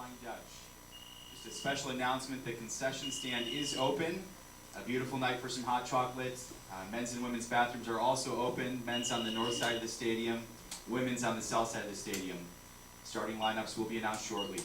Flying Dutch. Just a special announcement, the concession stand is open. A beautiful night for some hot chocolate. Men's and women's bathrooms are also open. Men's on the north side of the stadium, women's on the south side of the stadium. Starting lineups will be announced shortly.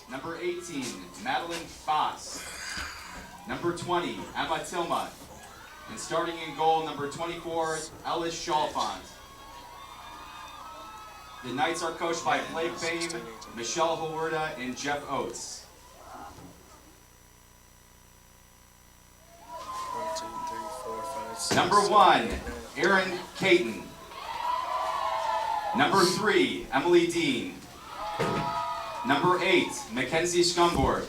Number 18, Madeline Foss. Number 20, Emma Tilma. And starting in goal, number 24, Ellis Chalfont. The Knights are coached by Blake Fame, Michelle Hawarda, and Jeff Oates. 1, 2, 3, 4, 5, 6, Number 1, Erin Caton. Number 3, Emily Dean. Number 8, Mackenzie Scumborg.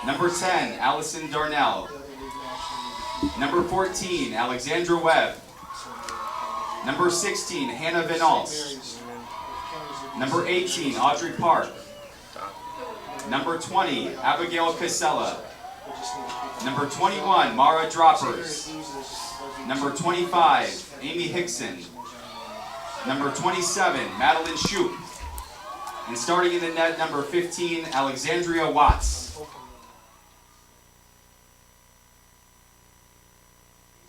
Number 10, Allison Darnell. Number 14, Alexandra Webb. Number 16, Hannah Van Alst. Number 18, Audrey Park. Number 20, Abigail Casella. Number 21, Mara Droppers. Number 25, Amy Hickson. Number 27, Madeline Shoup. And starting in the net, number 15, Alexandria Watts.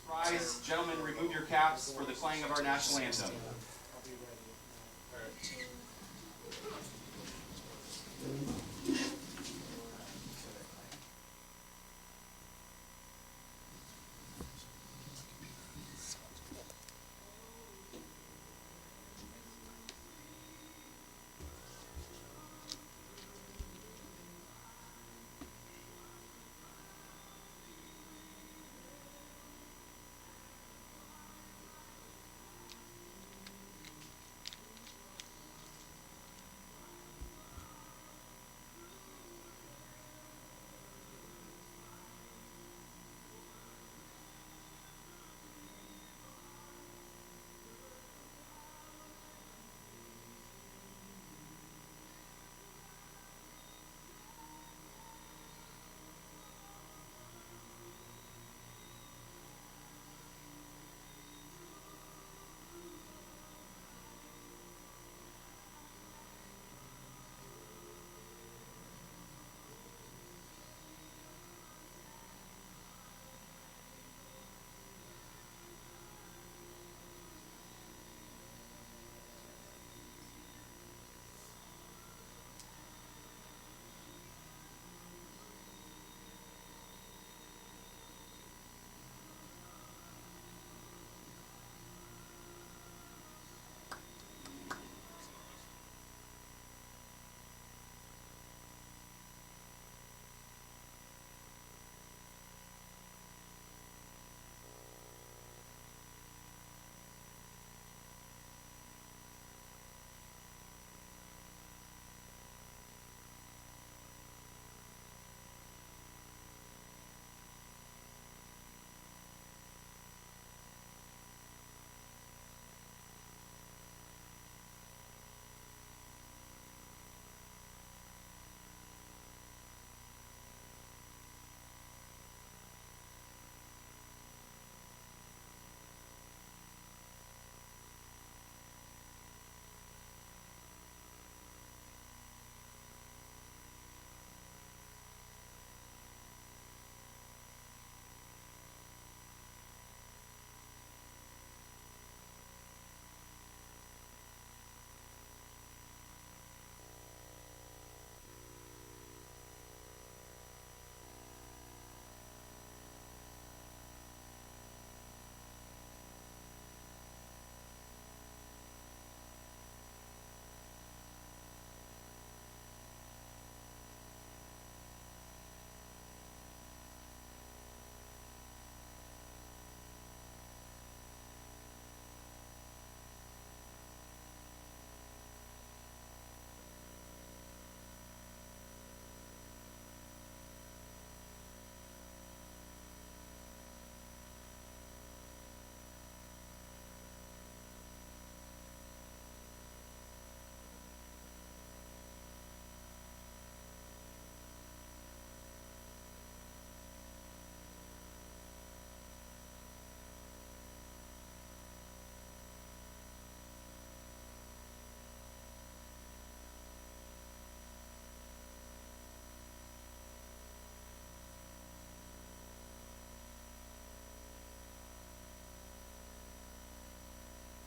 Rise, gentlemen, remove your caps for the playing of our national anthem.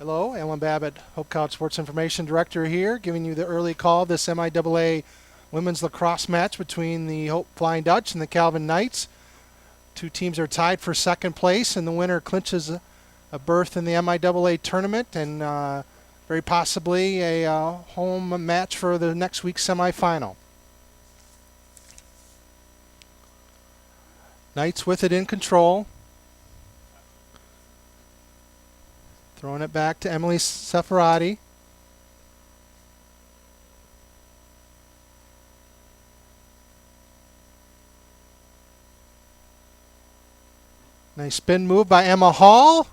Hello, Alan Babbitt, Hope College Sports Information Director here, giving you the early call of this MIAA women's lacrosse match between the Hope Flying Dutch and the Calvin Knights. Two teams are tied for second place, and the winner clinches a berth in the MIAA tournament and very possibly a home match for the next week's semifinal. Knights with it in control. Throwing it back to Emily Seferati. Nice spin move by Emma Hall.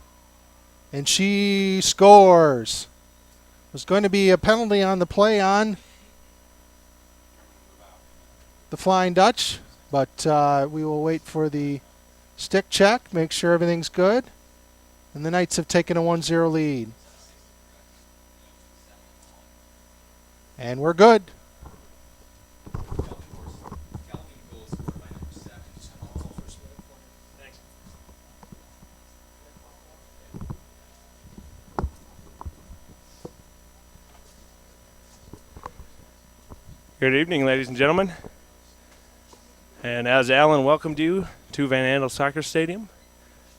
And she scores. There's going to be a penalty on the play on the Flying Dutch, but we will wait for the stick check, make sure everything's good. And the Knights have taken a 1-0 lead. And we're good. Good evening, ladies and gentlemen. And as Alan welcomed you to Van Andel Soccer Stadium,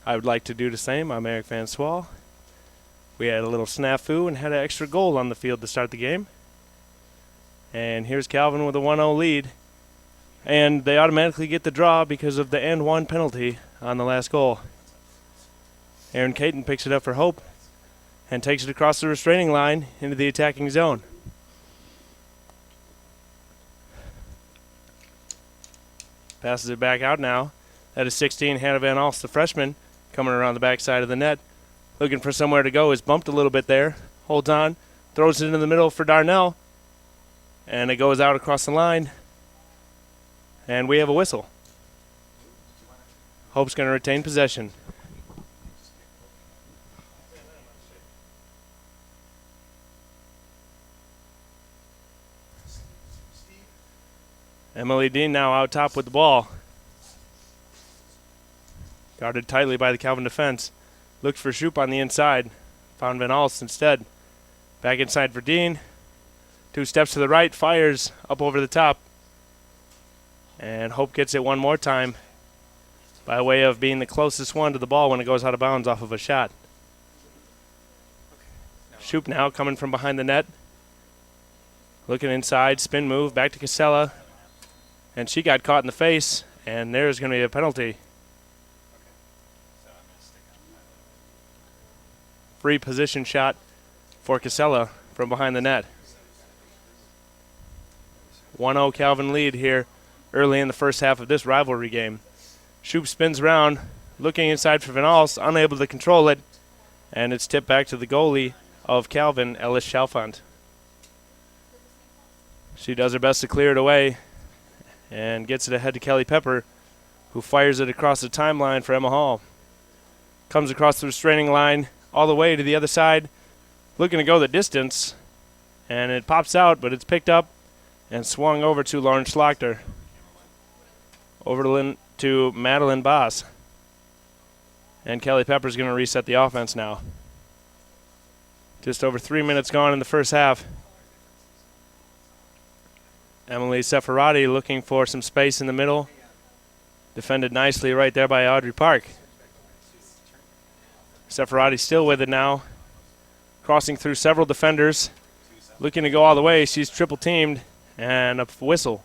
I would like to do the same. I'm Eric Van Swal. We had a little snafu and had an extra goal on the field to start the game. And here's Calvin with a 1-0 lead. And they automatically get the draw because of the and-one penalty on the last goal. Aaron Caton picks it up for Hope and takes it across the restraining line into the attacking zone. Passes it back out now. That is 16, Hannah Van Alst, the freshman, coming around the backside of the net. Looking for somewhere to go. Is bumped a little bit there. Holds on. Throws it into the middle for Darnell. And it goes out across the line. And we have a whistle. Hope's going to retain possession. Emily Dean now out top with the ball. Guarded tightly by the Calvin defense. Looked for Shoup on the inside. Found Van Alst instead. Back inside for Dean. 2 steps to the right. Fires up over the top. And Hope gets it one more time by way of being the closest one to the ball when it goes out of bounds off of a shot. Shoup now coming from behind the net. Looking inside. Spin move. Back to Casella. And she got caught in the face, and there's going to be a penalty. Free position shot for Casella from behind the net. 1-0 Calvin lead here early in the first half of this rivalry game. Shoup spins around, looking inside for Van Alst, unable to control it, and it's tipped back to the goalie of Calvin, Ellis Chalfant. She does her best to clear it away and gets it ahead to Kelly Pepper, who fires it across the timeline for Emma Hall. Comes across the restraining line all the way to the other side, looking to go the distance, and it pops out, but it's picked up and swung over to Lauren Schlachter. Over to Madeline Boss. And Kelly Pepper's going to reset the offense now. Just over 3 minutes gone in the first half. Emily Seferati looking for some space in the middle. Defended nicely right there by Audrey Park. Seferati still with it now. Crossing through several defenders. Looking to go all the way. She's triple teamed. And a whistle.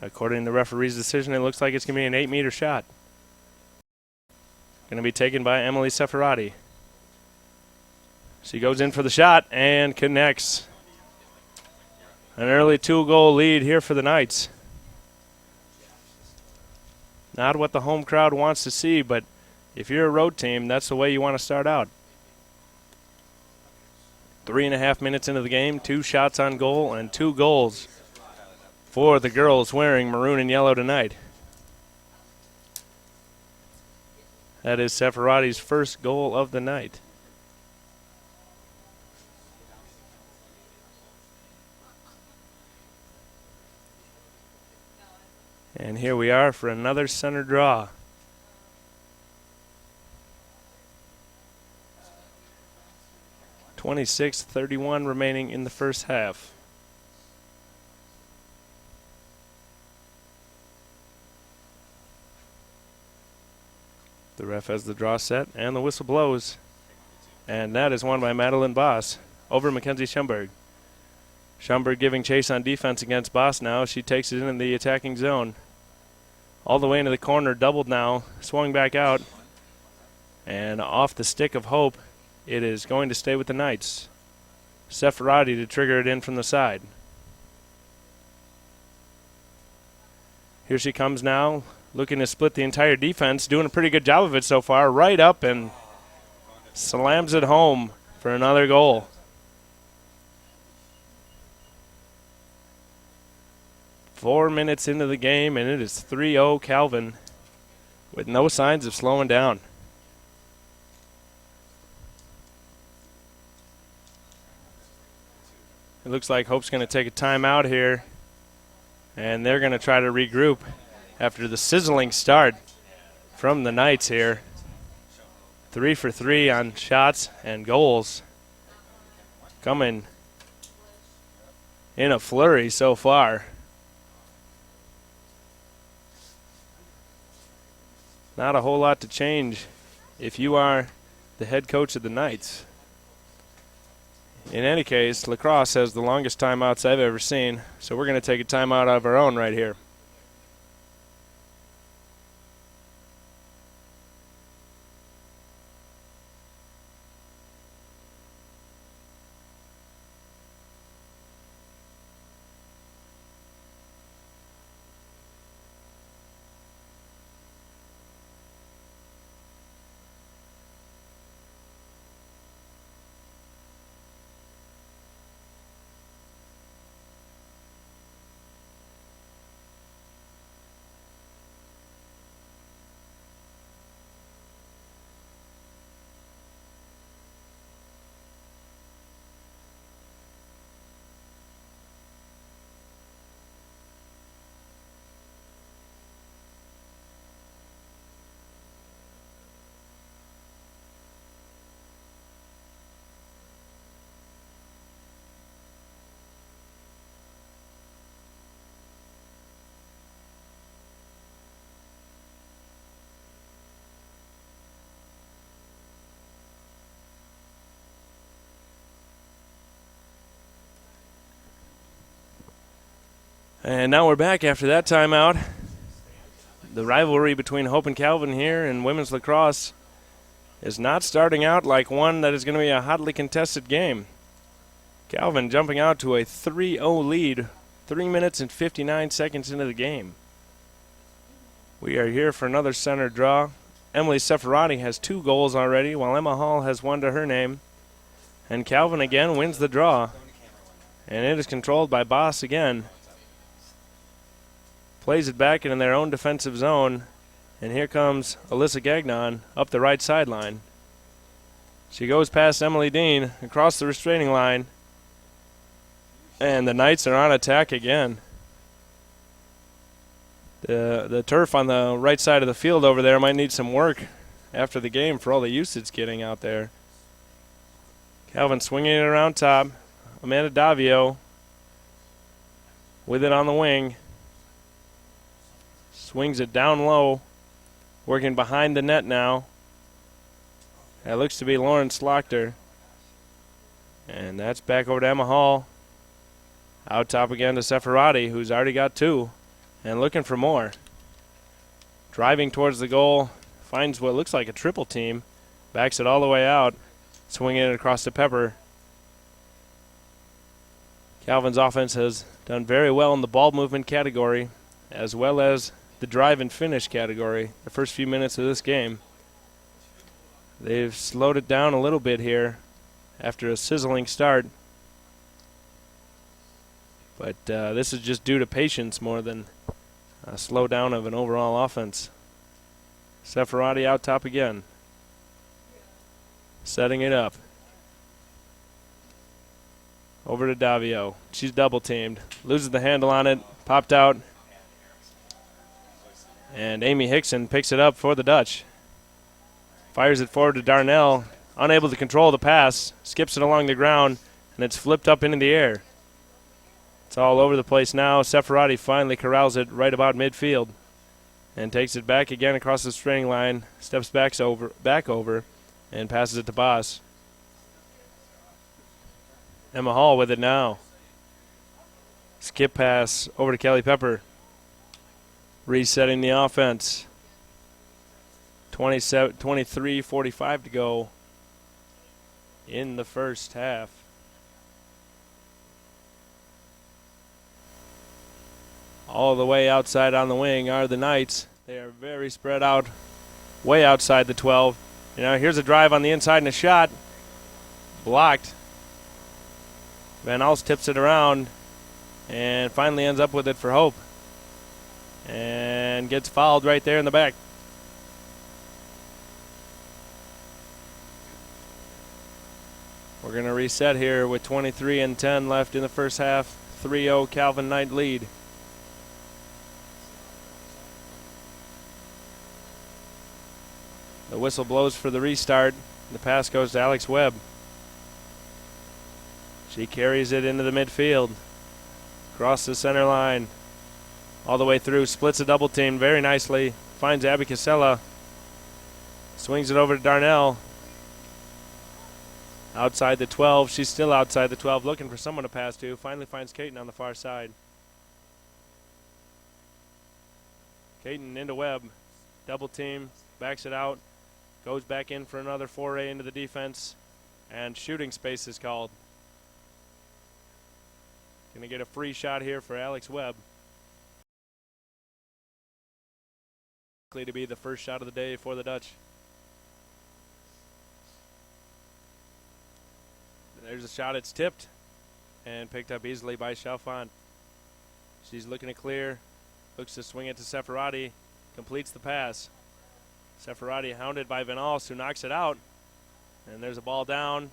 According to the referee's decision, it looks like it's going to be an 8-meter shot. Going to be taken by Emily Seferati. She goes in for the shot and connects. An early 2-goal lead here for the Knights. Not what the home crowd wants to see, but if you're a road team, that's the way you want to start out. 3.5 minutes into the game, 2 shots on goal and 2 goals for the girls wearing maroon and yellow tonight. That is Seferati's first goal of the night. And here we are for another center draw. 26:31 remaining in the first half. The ref has the draw set and the whistle blows. And that is won by Madeline Boss over Mackenzie Schumberg. Schumberg giving chase on defense against Boss now. She takes it in the attacking zone. All the way into the corner, doubled now, swung back out. And off the stick of Hope, it is going to stay with the Knights. Seferati to trigger it in from the side. Here she comes now, looking to split the entire defense, doing a pretty good job of it so far. Right up and slams it home for another goal. Four minutes into the game, and it is 3-0 Calvin with no signs of slowing down. It looks like Hope's going to take a timeout here, and they're going to try to regroup after the sizzling start from the Knights here. 3 for 3 on shots and goals. Coming in a flurry so far. Not a whole lot to change if you are the head coach of the Knights. In any case, Lacrosse has the longest timeouts I've ever seen, so we're going to take a timeout of our own right here. And now we're back after that timeout. The rivalry between Hope and Calvin here in women's lacrosse is not starting out like one that is going to be a hotly contested game. Calvin jumping out to a 3-0 lead, 3 minutes and 59 seconds into the game. We are here for another center draw. Emily Seferati has 2 goals already, while Emma Hall has 1 to her name. And Calvin again wins the draw. And it is controlled by Boss again. Plays it back in their own defensive zone. And here comes Alyssa Gagnon up the right sideline. She goes past Emily Dean across the restraining line. And the Knights are on attack again. The turf on the right side of the field over there might need some work after the game for all the use it's getting out there. Calvin swinging it around top. Amanda Davio with it on the wing. Swings it down low. Working behind the net now. That looks to be Lauren Slochter. And that's back over to Emma Hall. Out top again to Seferati, who's already got 2. And looking for more. Driving towards the goal. Finds what looks like a triple team. Backs it all the way out. Swinging it across to Pepper. Calvin's offense has done very well in the ball movement category, as well as the drive and finish category the first few minutes of this game. They've slowed it down a little bit here after a sizzling start. But this is just due to patience more than a slowdown of an overall offense. Seferati out top again. Setting it up. Over to Davio. She's double teamed. Loses the handle on it. Popped out. And Amy Hickson picks it up for the Dutch. Fires it forward to Darnell. unable to control the pass, skips it along the ground, and it's flipped up into the air. It's all over the place now. Seferati finally corrals it right about midfield and takes it back again across the straining line, steps back over, and passes it to Boss. Emma Hall with it now. Skip pass over to Kelly Pepper. Resetting the offense. 23:45 to go in the first half. All the way outside on the wing are the Knights. They are very spread out, way outside the 12. You know, here's a drive on the inside and a shot. Blocked. Van Alst tips it around and finally ends up with it for Hope. And gets fouled right there in the back. We're going to reset here with 23:10 left in the first half. 3-0 Calvin Knight lead. The whistle blows for the restart. The pass goes to Alex Webb. She carries it into the midfield. Across the center line. All the way through. Splits a double team very nicely. Finds Abby Casella. Swings it over to Darnell. Outside the 12. She's still outside the 12. Looking for someone to pass to. Finally finds Caton on the far side. Caton into Webb. Double team. Backs it out. Goes back in for another foray into the defense. And shooting space is called. Going to get a free shot here for Alex Webb. Likely to be the first shot of the day for the Dutch. There's a shot. It's tipped and picked up easily by Chalfant. She's looking to clear. Looks to swing it to Seferati. Completes the pass. Seferati hounded by Van Alst, who knocks it out. And there's a ball down.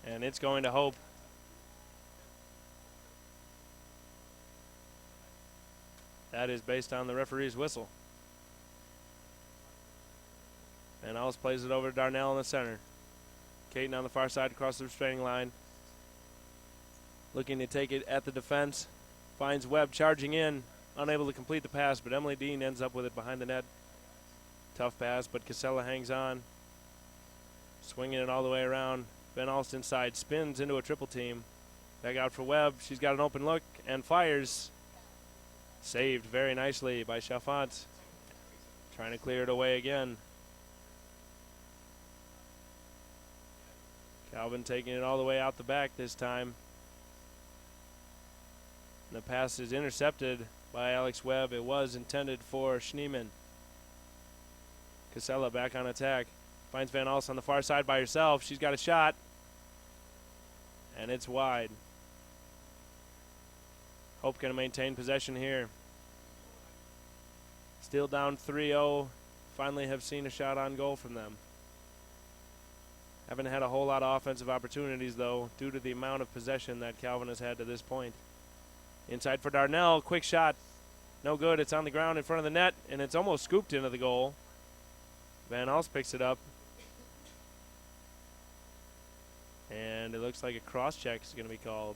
And it's going to Hope. That is based on the referee's whistle. Van Alst plays it over to Darnell in the center. Caton on the far side across the restraining line. Looking to take it at the defense. Finds Webb charging in. Unable to complete the pass, but Emily Dean ends up with it behind the net. Tough pass, but Casella hangs on. Swinging it all the way around. Van Alst inside. Spins into a triple team. Back out for Webb. She's got an open look and fires. Saved very nicely by Chalfant. Trying to clear it away again. Calvin taking it all the way out the back this time. And the pass is intercepted by Alex Webb. It was intended for Schneemann. Casella back on attack. Finds Van Alst on the far side by herself. She's got a shot. And it's wide. Hope going to maintain possession here. Still down 3-0. Finally have seen a shot on goal from them. Haven't had a whole lot of offensive opportunities, though, due to the amount of possession that Calvin has had to this point. Inside for Darnell. Quick shot. No good. It's on the ground in front of the net, and it's almost scooped into the goal. Van Alst picks it up. And it looks like a cross-check is going to be called.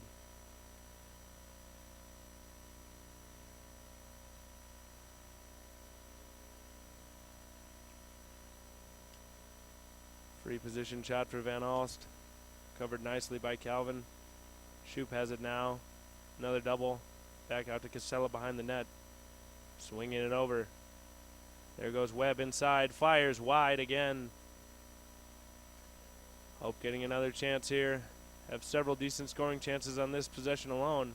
Free position shot for Van Alst. Covered nicely by Calvin. Shoop has it now. Another double. Back out to Casella behind the net. Swinging it over. There goes Webb inside. Fires wide again. Hope getting another chance here. Have several decent scoring chances on this possession alone.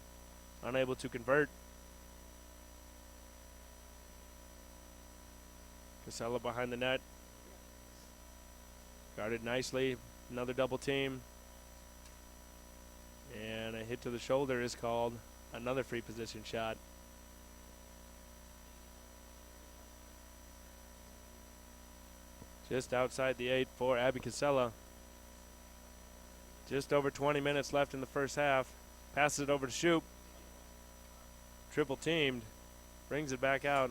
Unable to convert. Casella behind the net. Guarded nicely. Another double team. And a hit to the shoulder is called. Another free position shot. Just outside the 8 for Abby Casella. Just over 20 minutes left in the first half. Passes it over to Shoop. Triple teamed. Brings it back out.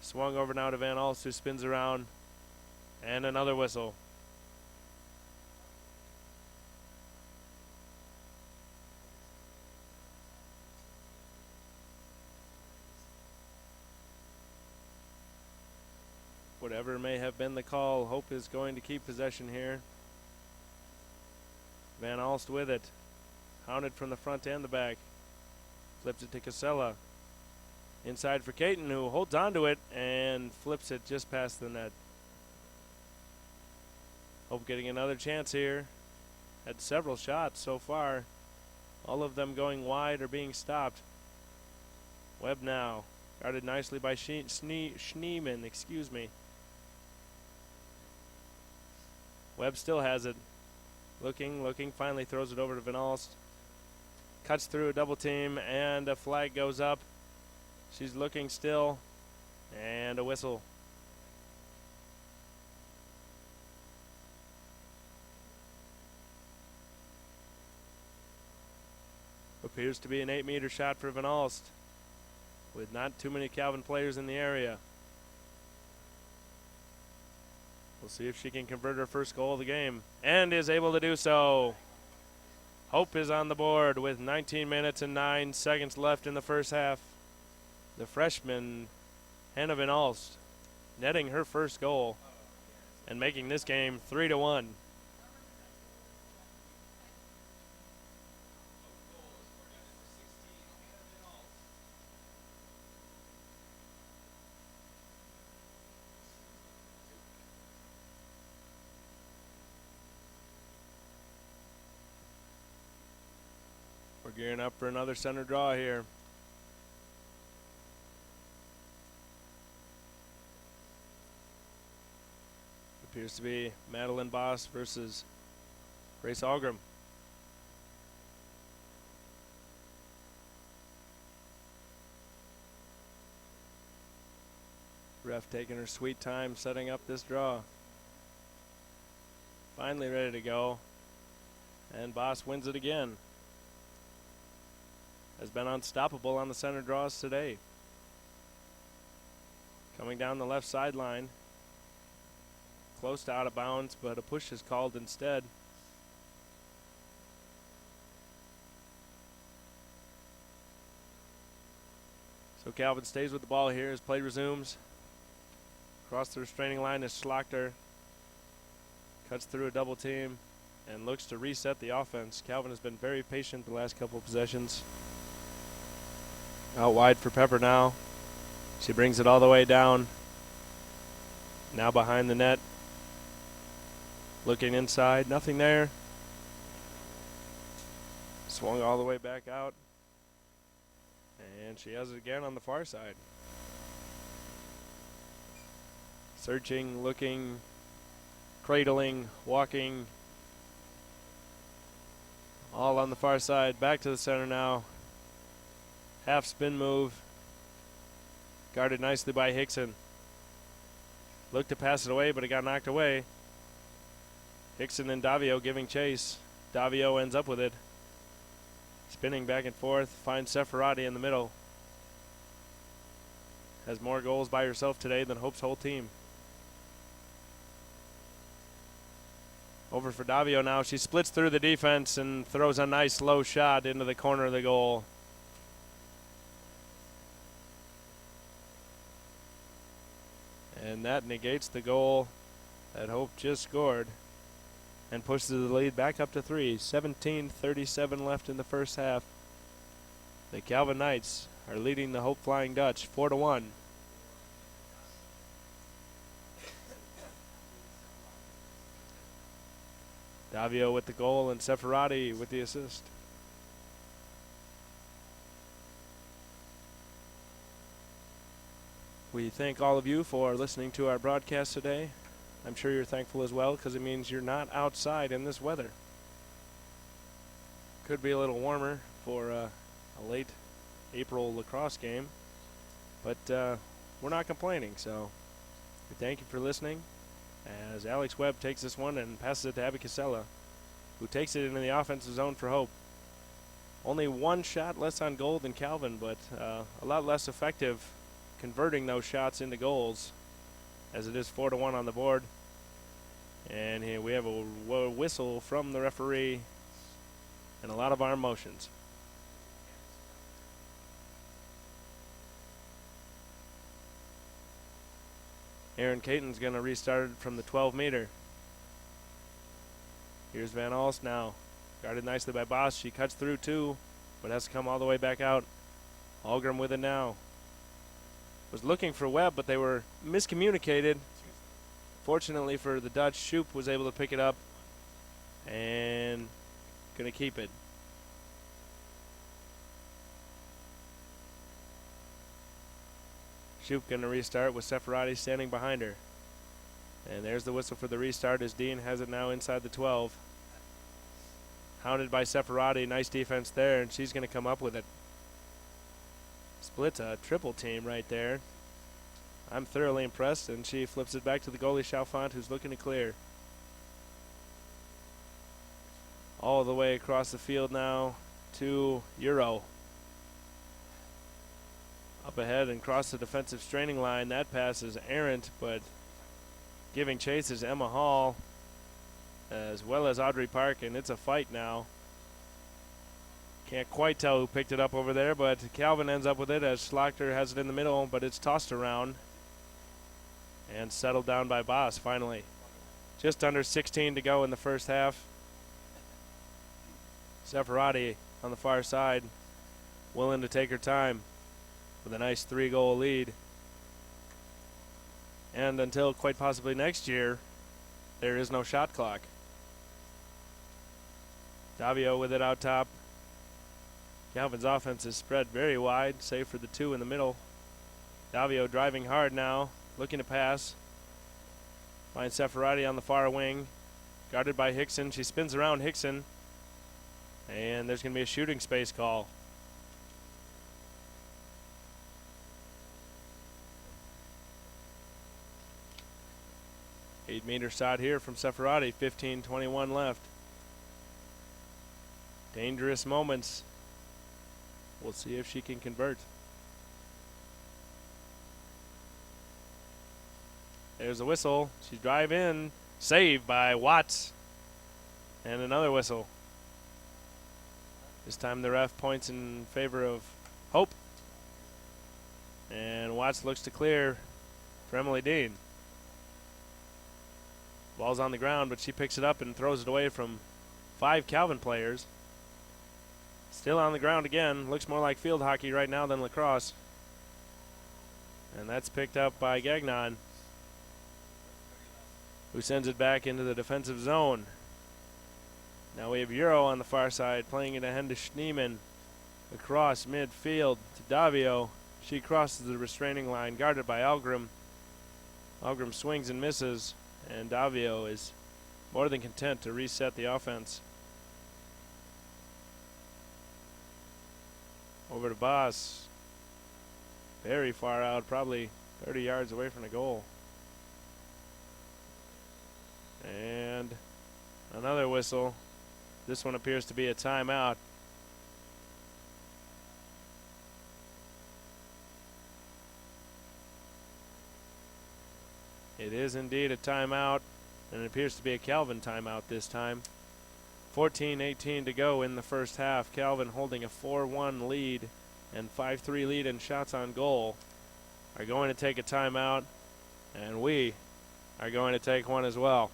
Swung over now to Van Alst, who spins around. And another whistle. whatever may have been the call, Hope is going to keep possession here. Van Alst with it. Hounded from the front and the back. Flips it to Casella. Inside for Caton, who holds onto it and flips it just past the net. Hope getting another chance here. Had several shots so far. All of them going wide or being stopped. Webb now. Guarded nicely by Schneeman, excuse me. Webb still has it. Looking, finally throws it over to Van Alst. Cuts through a double team, and a flag goes up. She's looking still, and a whistle. Appears to be an 8-meter shot for Van Alst, with not too many Calvin players in the area. We'll see if she can convert her first goal of the game, and is able to do so. Hope is on the board with 19 minutes and 9 seconds left in the first half. The freshman, Hannah Van Alst, netting her first goal and making this game 3-1. We're gearing up for another center draw here. Appears to be Madeline Boss versus Grace Algram. Ref taking her sweet time setting up this draw. Finally ready to go. And Boss wins it again. Has been unstoppable on the center draws today. Coming down the left sideline. Close to out of bounds, but a push is called instead. So Calvin stays with the ball here as play resumes. Across the restraining line is Schlachter. Cuts through a double team and looks to reset the offense. Calvin has been very patient the last couple of possessions. Out wide for Pepper now. She brings it all the way down. Now behind the net. Looking inside, nothing there. Swung all the way back out. And she has it again on the far side. Searching, looking, cradling, walking. All on the far side. Back to the center now. Half spin move. Guarded nicely by Hickson. Looked to pass it away, but it got knocked away. Hickson and Davio giving chase. Davio ends up with it. Spinning back and forth. Finds Seferati in the middle. Has more goals by herself today than Hope's whole team. Over for Davio now. She splits through the defense and throws a nice low shot into the corner of the goal. And that negates the goal that Hope just scored and pushes the lead back up to 3. 17:37 left in the first half. The Calvin Knights are leading the Hope Flying Dutch 4-1. Davio with the goal and Seferati with the assist. We thank all of you for listening to our broadcast today. I'm sure you're thankful as well because it means you're not outside in this weather. Could be a little warmer for a late April lacrosse game, but we're not complaining, so we thank you for listening as Alex Webb takes this one and passes it to Abby Casella, who takes it into the offensive zone for Hope. Only one shot less on goal than Calvin, but a lot less effective converting those shots into goals, as it is 4-1 on the board. And here we have a whistle from the referee and a lot of arm motions. Aaron Caton's going to restart it from the 12-meter. Here's Van Alst now. Guarded nicely by Boss. She cuts through too, but has to come all the way back out. Algrim with it now. Was looking for Webb, but they were miscommunicated. Fortunately for the Dutch, Shoop was able to pick it up and going to keep it. Shoop going to restart with Seferati standing behind her. And there's the whistle for the restart as Dean has it now inside the 12. Hounded by Seferati. Nice defense there, and she's going to come up with it. Splits a triple team right there. I'm thoroughly impressed, and she flips it back to the goalie, Chalfant, who's looking to clear. All the way across the field now to Euro. Up ahead and across the defensive straining line. That pass is errant, but giving chase is Emma Hall as well as Audrey Park, and it's a fight now. Can't quite tell who picked it up over there, but Calvin ends up with it as Schlachter has it in the middle, but it's tossed around and settled down by Boss finally. Just under 16 to go in the first half. Seferati on the far side, willing to take her time with a nice 3-goal lead. And until quite possibly next year, there is no shot clock. Davio with it out top. Calvin's offense is spread very wide, save for the 2 in the middle. Davio driving hard now, looking to pass. Finds Seferati on the far wing. Guarded by Hickson. She spins around Hickson. And there's going to be a shooting space call. Eight-meter shot here from Seferati. 15:21 left. Dangerous moments. We'll see if she can convert. There's a whistle. She's drive in. Saved by Watts. And another whistle. This time the ref points in favor of Hope. And Watts looks to clear for Emily Dean. Ball's on the ground, but she picks it up and throws it away from 5 Calvin players. Still on the ground again. Looks more like field hockey right now than lacrosse. And that's picked up by Gagnon, who sends it back into the defensive zone. Now we have Euro on the far side playing it ahead to Schneeman. Across midfield to Davio. She crosses the restraining line, guarded by Algrim. Algrim swings and misses, and Davio is more than content to reset the offense. Over to Boss. Very far out, probably 30 yards away from the goal. And another whistle. This one appears to be a timeout. It is indeed a timeout, and it appears to be a Calvin timeout this time. 14:18 to go in the first half. Calvin holding a 4-1 lead and 5-3 lead in shots on goal. Are going to take a timeout, and we are going to take one as well.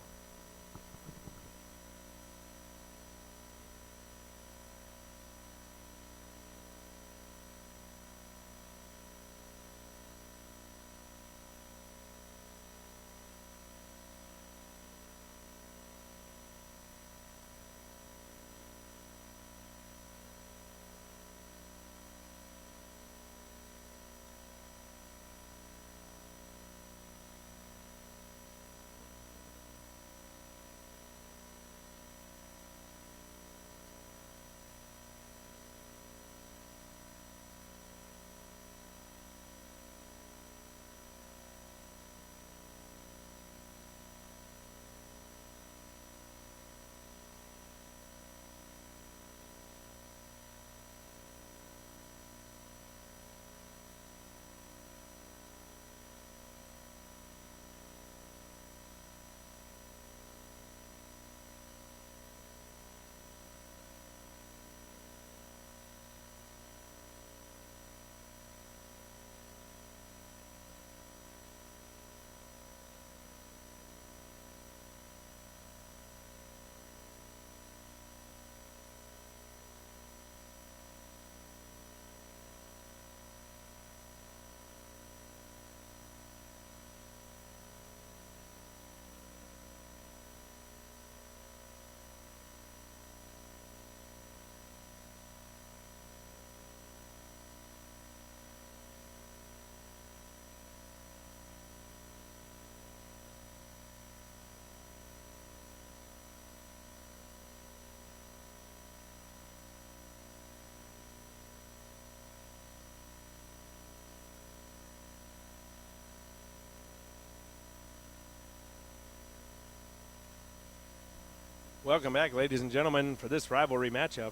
Welcome back, ladies and gentlemen, for this rivalry matchup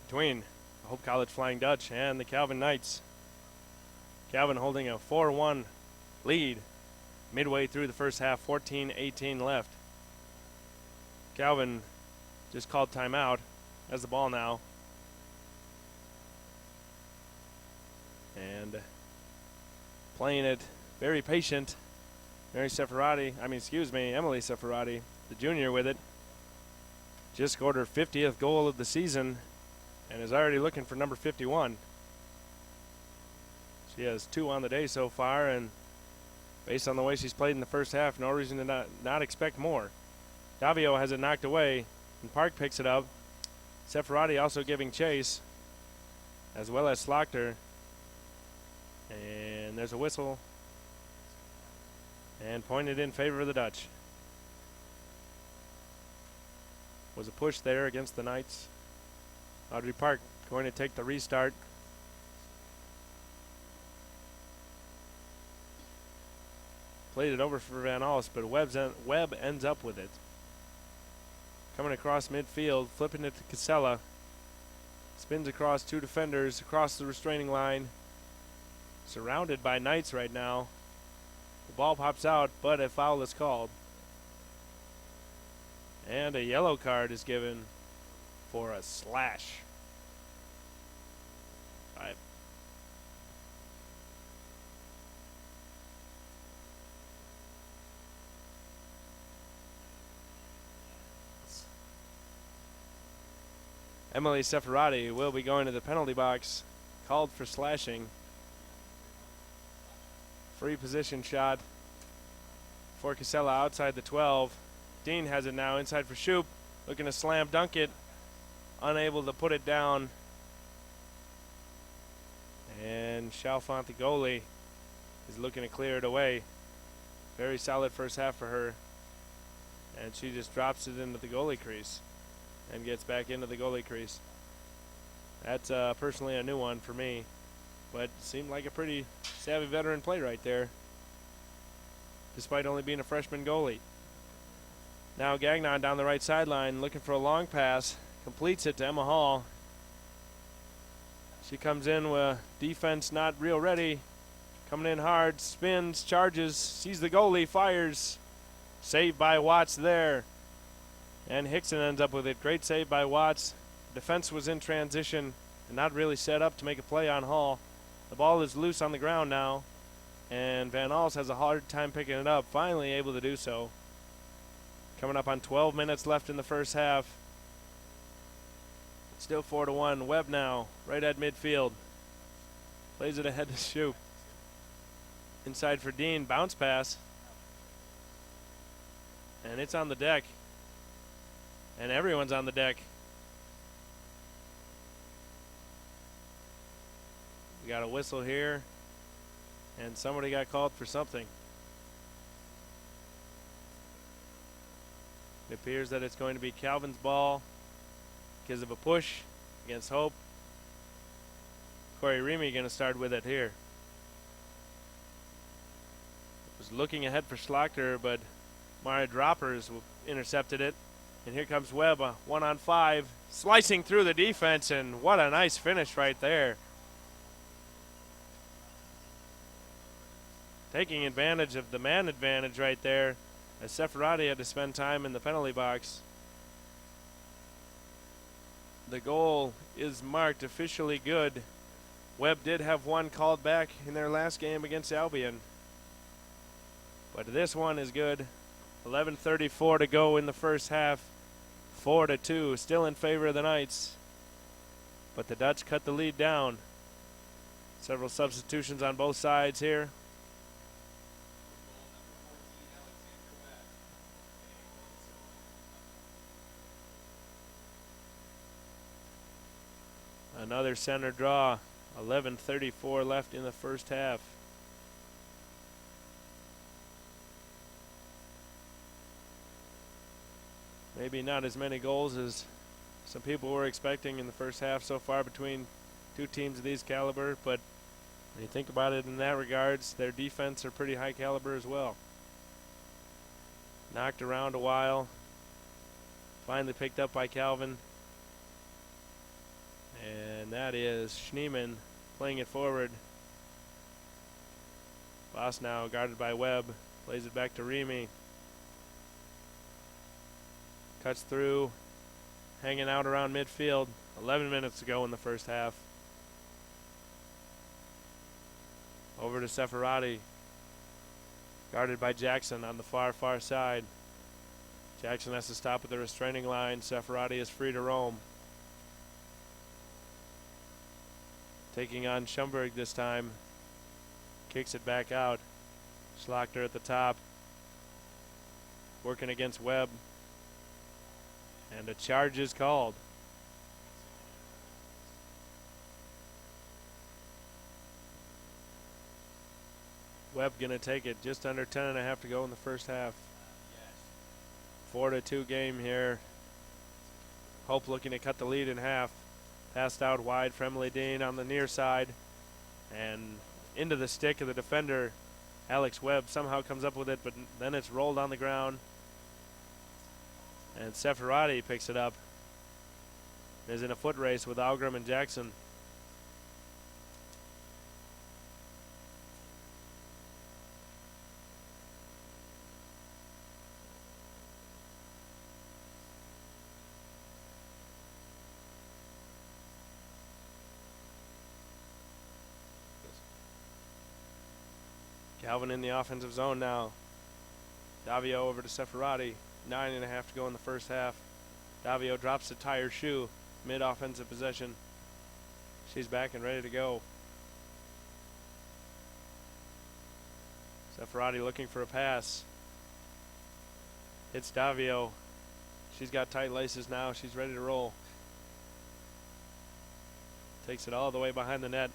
between the Hope College Flying Dutch and the Calvin Knights. Calvin holding a 4-1 lead midway through the first half, 14-18 left. Calvin just called timeout, has the ball now. And playing it very patient. Emily Seferati, the junior, with it. Just scored her 50th goal of the season and is already looking for number 51. She has 2 on the day so far, and based on the way she's played in the first half, no reason to not expect more. Davio has it knocked away, and Park picks it up. Seferati also giving chase, as well as Slaughter. And there's a whistle, and pointed in favor of the Dutch. Was a push there against the Knights. Audrey Park going to take the restart. Played it over for Van Alst, but Webb ends up with it. Coming across midfield, flipping it to Casella. Spins across 2 defenders, across the restraining line. Surrounded by Knights right now. The ball pops out, but a foul is called. And a yellow card is given for a slash. Emily Seferati will be going to the penalty box, called for slashing. Free position shot for Casella outside the 12. Dean has it now inside for Shoup, looking to slam dunk it, unable to put it down. And Chalfant, the goalie, is looking to clear it away. Very solid first half for her. And she just drops it into the goalie crease and gets back into the goalie crease. That's personally a new one for me, but seemed like a pretty savvy veteran play right there, despite only being a freshman goalie. Now Gagnon down the right sideline looking for a long pass, completes it to Emma Hall. She comes in with defense not real ready, coming in hard, spins, charges, sees the goalie, fires. Saved by Watts there. And Hickson ends up with it. Great save by Watts. Defense was in transition and not really set up to make a play on Hall. The ball is loose on the ground now, and Van Alst has a hard time picking it up, finally able to do so. Coming up on 12 minutes left in the first half. Still 4-1. Webb now, right at midfield. Plays it ahead to Shoup. Inside for Dean, bounce pass. And it's on the deck. And everyone's on the deck. We got a whistle here. And somebody got called for something. It appears that it's going to be Calvin's ball because of a push against Hope. Corey Remy going to start with it here. Was looking ahead for Schlachter, but Mara Droppers intercepted it. And here comes Webb, 1-on-5, slicing through the defense, and what a nice finish right there. Taking advantage of the man advantage right there, as Seferati had to spend time in the penalty box. The goal is marked officially good. Webb did have one called back in their last game against Albion. But this one is good. 11:34 to go in the first half. 4-2, still in favor of the Knights. But the Dutch cut the lead down. Several substitutions on both sides here. Another center draw. 11:34 left in the first half. Maybe not as many goals as some people were expecting in the first half so far between two teams of these caliber, but when you think about it in that regards, their defense are pretty high caliber as well. Knocked around a while. Finally picked up by Calvin. And that is Schneeman playing it forward. Boss now guarded by Webb. Plays it back to Remy. Cuts through. Hanging out around midfield. 11 minutes to go in the first half. Over to Seferati. Guarded by Jackson on the far side. Jackson has to stop at the restraining line. Seferati is free to roam. Taking on Schumberg this time. Kicks it back out. Schlachter at the top. Working against Webb. And a charge is called. Webb gonna take it. Just under 10.5 to go in the first half. 4-2 game here. Hope looking to cut the lead in half. Passed out wide for Emily Dean on the near side. And into the stick of the defender. Alex Webb somehow comes up with it, but then it's rolled on the ground. And Seferati picks it up. Is in a foot race with Algram and Jackson. Calvin in the offensive zone now. Davio over to Seferati. 9.5 to go in the first half. Davio drops to tie her shoe. Mid-offensive possession. She's back and ready to go. Seferati looking for a pass. Hits Davio. She's got tight laces now. She's ready to roll. Takes it all the way behind the net.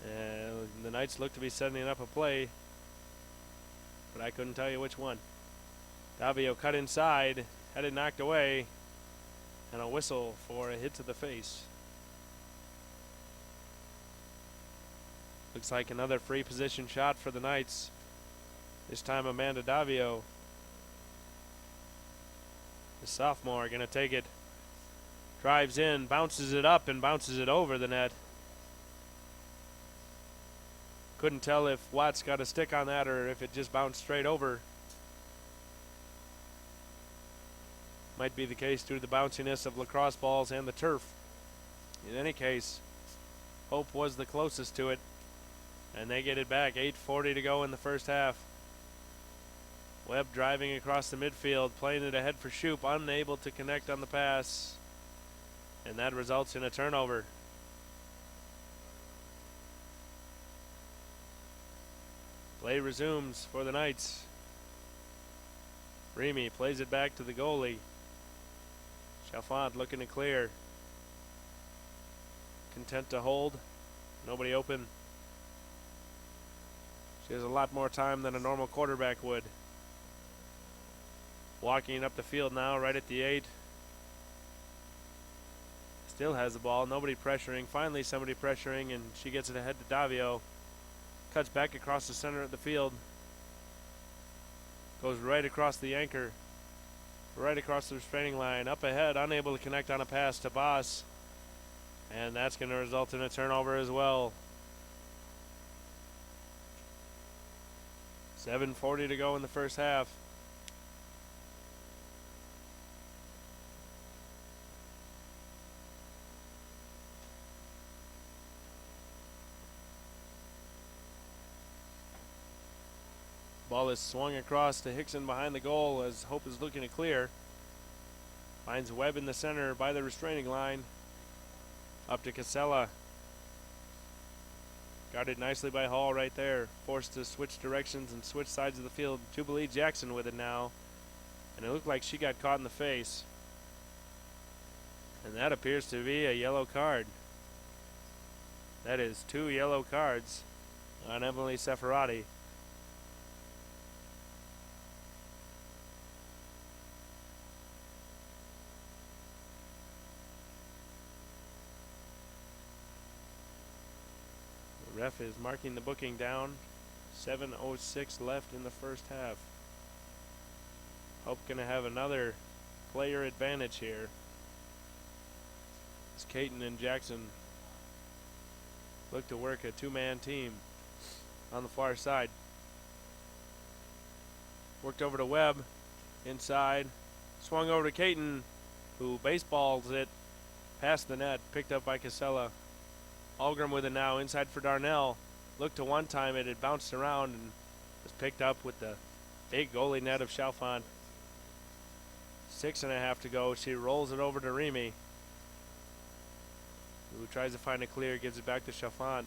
And the Knights look to be setting up a play, but I couldn't tell you which one. Davio cut inside, had it knocked away, and a whistle for a hit to the face. Looks like another free position shot for the Knights. This time Amanda Davio, the sophomore, going to take it. Drives in, bounces it up, and bounces it over the net. Couldn't tell if Watts got a stick on that or if it just bounced straight over. Might be the case due to the bounciness of lacrosse balls and the turf. In any case, Hope was the closest to it, and they get it back. 8:40 to go in the first half. Webb driving across the midfield, playing it ahead for Shoup, unable to connect on the pass, and that results in a turnover. Play resumes for the Knights. Remy plays it back to the goalie. Chalfant looking to clear. Content to hold. Nobody open. She has a lot more time than a normal quarterback would. Walking up the field now, right at the 8. Still has the ball. Nobody pressuring. Finally somebody pressuring, and she gets it ahead to Davio. Cuts back across the center of the field. Goes right across the anchor. Right across the restraining line. Up ahead, unable to connect on a pass to Boss. And that's going to result in a turnover as well. 7:40 to go in the first half. Ball is swung across to Hickson behind the goal as Hope is looking to clear. Finds Webb in the center by the restraining line. Up to Casella. Guarded nicely by Hall right there. Forced to switch directions and switch sides of the field. Jubilee Jackson with it now. And it looked like she got caught in the face. And that appears to be a yellow card. That is 2 yellow cards on Emily Seferati. Ref is marking the booking down. 7:06 left in the first half. Hope gonna have another player advantage here. As Caton and Jackson look to work a two-man team on the far side. Worked over to Webb, inside, swung over to Caton, who baseballs it past the net, picked up by Casella. Algrim with it now, inside for Darnell. Looked to one time it had bounced around and was picked up with the big goalie net of Chalfant. 6.5 to go. She rolls it over to Remy, who tries to find a clear, gives it back to Chalfant.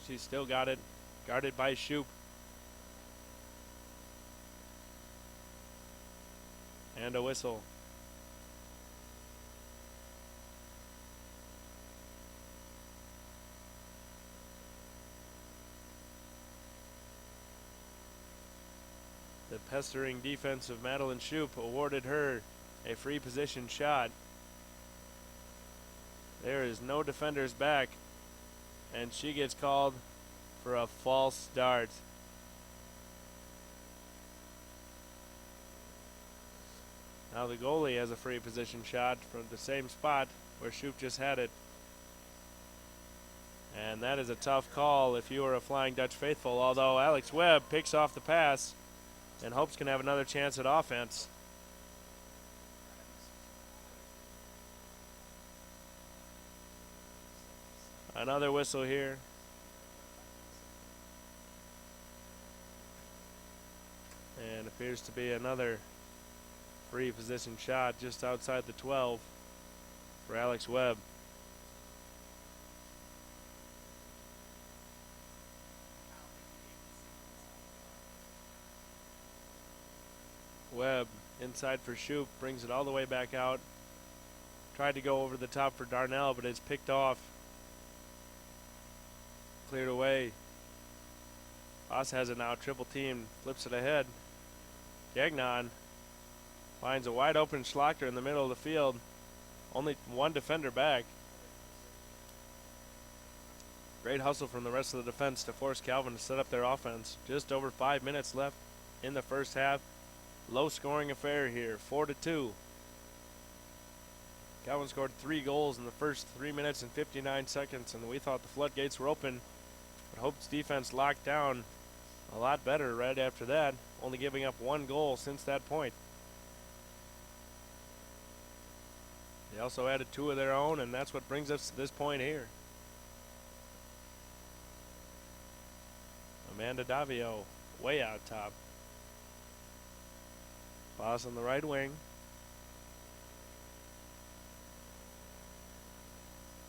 She's still got it, guarded by Shoup. And a whistle. The pestering defense of Madeline Shoup awarded her a free position shot. There is no defenders back, and she gets called for a false start. Now the goalie has a free position shot from the same spot where Shoup just had it. And that is a tough call if you are a Flying Dutch faithful, although Alex Webb picks off the pass and hopes can have another chance at offense. Another whistle here. And appears to be another free position shot just outside the 12 for Alex Webb. Webb inside for Shoup, brings it all the way back out. Tried to go over the top for Darnell, but it's picked off. Cleared away. Haas has it now, triple team, flips it ahead. Gagnon finds a wide open Schlachter in the middle of the field. Only one defender back. Great hustle from the rest of the defense to force Calvin to set up their offense. Just over 5 minutes left in the first half. Low scoring affair here, 4-2. Calvin scored 3 goals in the first 3 minutes and 59 seconds, and we thought the floodgates were open. But Hope's defense locked down a lot better right after that, only giving up 1 goal since that point. They also added 2 of their own, and that's what brings us to this point here. Amanda Davio, way out top. Pass on the right wing.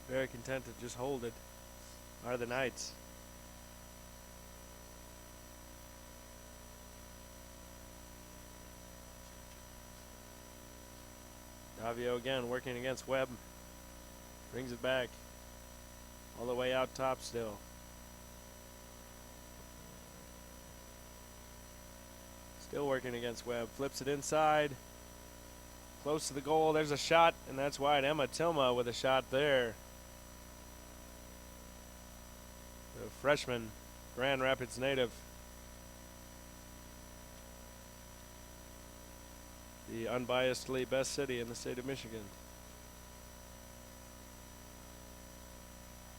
Very content to just hold it are the Knights. Davio again working against Webb. Brings it back. All the way out top still. Still working against Webb. Flips it inside. Close to the goal. There's a shot, and that's wide. Emma Tilma with a shot there. The freshman, Grand Rapids native. The unbiasedly best city in the state of Michigan.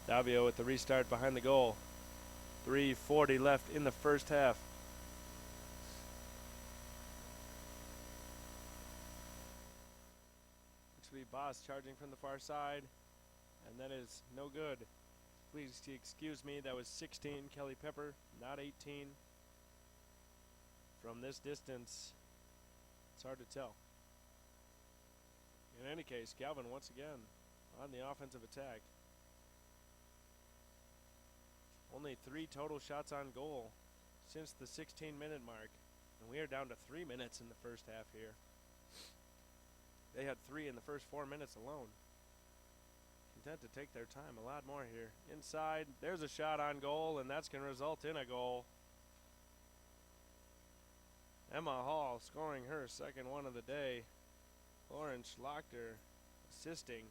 Davio with the restart behind the goal. 3:40 left in the first half. Boss charging from the far side, and that is no good. Please excuse me, that was 16, Kelly Pepper, not 18. From this distance, it's hard to tell. In any case, Galvin once again on the offensive attack. Only 3 total shots on goal since the 16-minute mark, and we are down to 3 minutes in the first half here. They had 3 in the first 4 minutes alone. Content to take their time a lot more here. Inside, there's a shot on goal, and that's going to result in a goal. Emma Hall scoring her second one of the day. Lauren Schlachter assisting.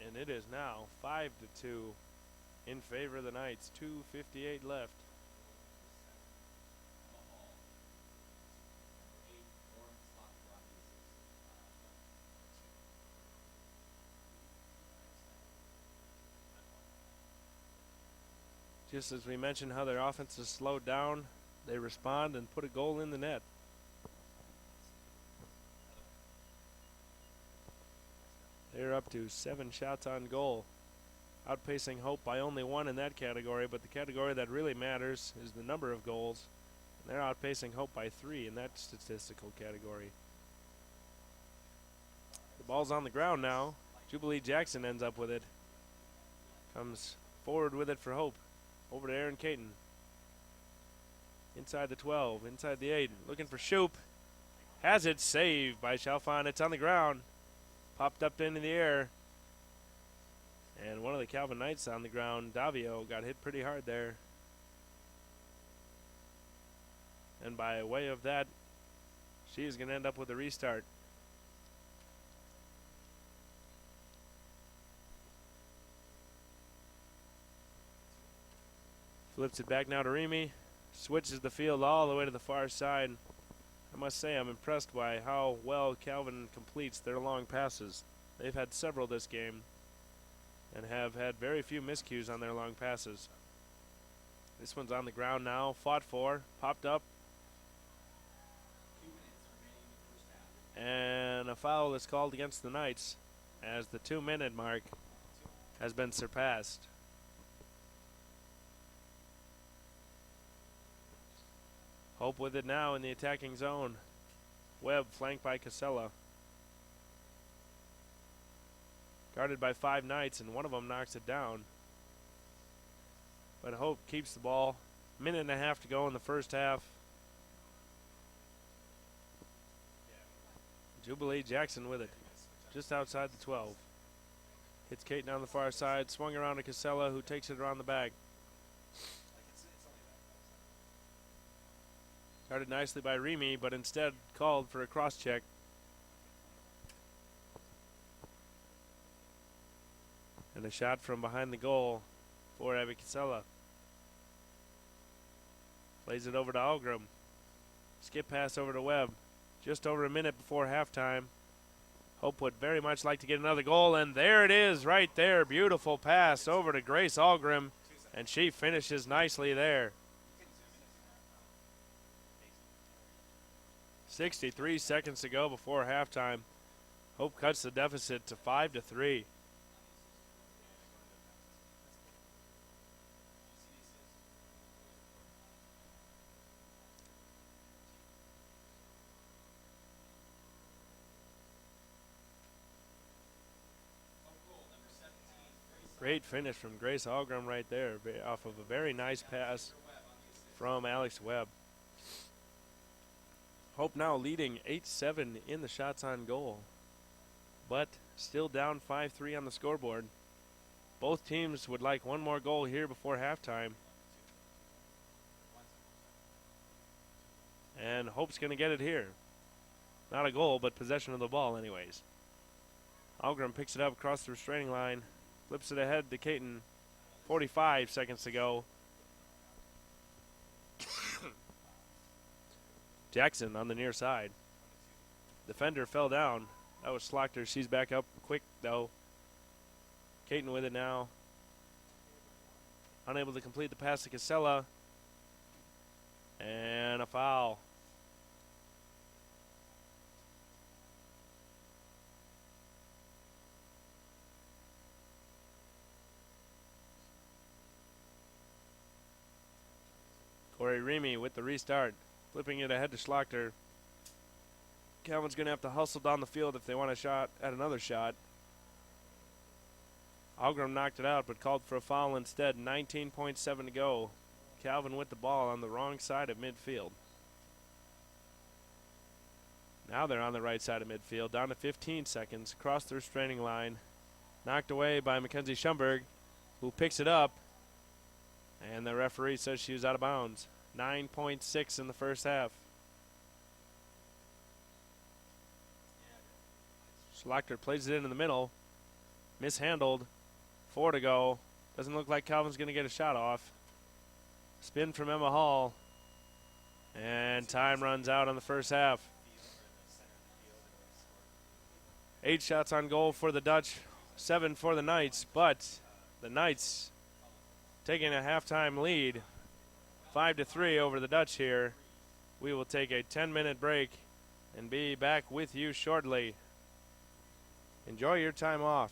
And it is now 5-2 in favor of the Knights. 2:58 left. Just as we mentioned how their offense is slowed down, they respond and put a goal in the net. They're up to 7 shots on goal, outpacing Hope by only 1 in that category, but the category that really matters is the number of goals. And they're outpacing Hope by 3 in that statistical category. The ball's on the ground now. Jubilee Jackson ends up with it. Comes forward with it for Hope. Over to Aaron Caton. Inside the 12, inside the 8, looking for Shoop. Has it, saved by Chalfant. It's on the ground. Popped up into the air. And one of the Calvin Knights on the ground, Davio, got hit pretty hard there. And by way of that, she is going to end up with a restart. Flips it back now to Remy. Switches the field all the way to the far side. I must say I'm impressed by how well Calvin completes their long passes. They've had several this game and have had very few miscues on their long passes. This one's on the ground now. Fought for. Popped up. And a foul is called against the Knights as the 2-minute mark has been surpassed. Hope with it now in the attacking zone. Webb flanked by Casella. Guarded by 5 Knights, and one of them knocks it down. But Hope keeps the ball. Minute and a half to go in the first half. Jubilee Jackson with it. Just outside the 12. Hits Caton on the far side. Swung around to Casella, who takes it around the back. Guarded nicely by Remy, but instead called for a cross check. And a shot from behind the goal for Abby Casella. Plays it over to Algrim. Skip pass over to Webb. Just over a minute before halftime. Hope would very much like to get another goal, and there it is right there. Beautiful pass over to Grace Algrim, and she finishes nicely there. 63 seconds to go before halftime. Hope cuts the deficit to 5-3. Great finish from Grace Algrim right there off of a very nice pass from Alex Webb. Hope now leading 8-7 in the shots on goal, but still down 5-3 on the scoreboard. Both teams would like one more goal here before halftime. And Hope's going to get it here. Not a goal, but possession of the ball anyways. Algrim picks it up across the restraining line, flips it ahead to Caton. 45 seconds to go. Jackson on the near side. Defender fell down. That was Schlochter. She's back up quick, though. Caton with it now. Unable to complete the pass to Casella. And a foul. Corey Remy with the restart. Flipping it ahead to Schlochter. Calvin's going to have to hustle down the field if they want a shot at another shot. Algrim knocked it out but called for a foul instead. 19.7 to go. Calvin with the ball on the wrong side of midfield. Now they're on the right side of midfield. Down to 15 seconds. Across the restraining line. Knocked away by Mackenzie Schumberg, who picks it up. And the referee says she was out of bounds. 9.6 in the first half. Schlochter plays it into the middle. Mishandled. 4 to go. Doesn't look like Calvin's going to get a shot off. Spin from Emma Hall. And time runs out on the first half. 8 shots on goal for the Dutch, 7 for the Knights, but the Knights taking a halftime lead, 5-3 over the Dutch here. We will take a 10-minute break and be back with you shortly. Enjoy your time off.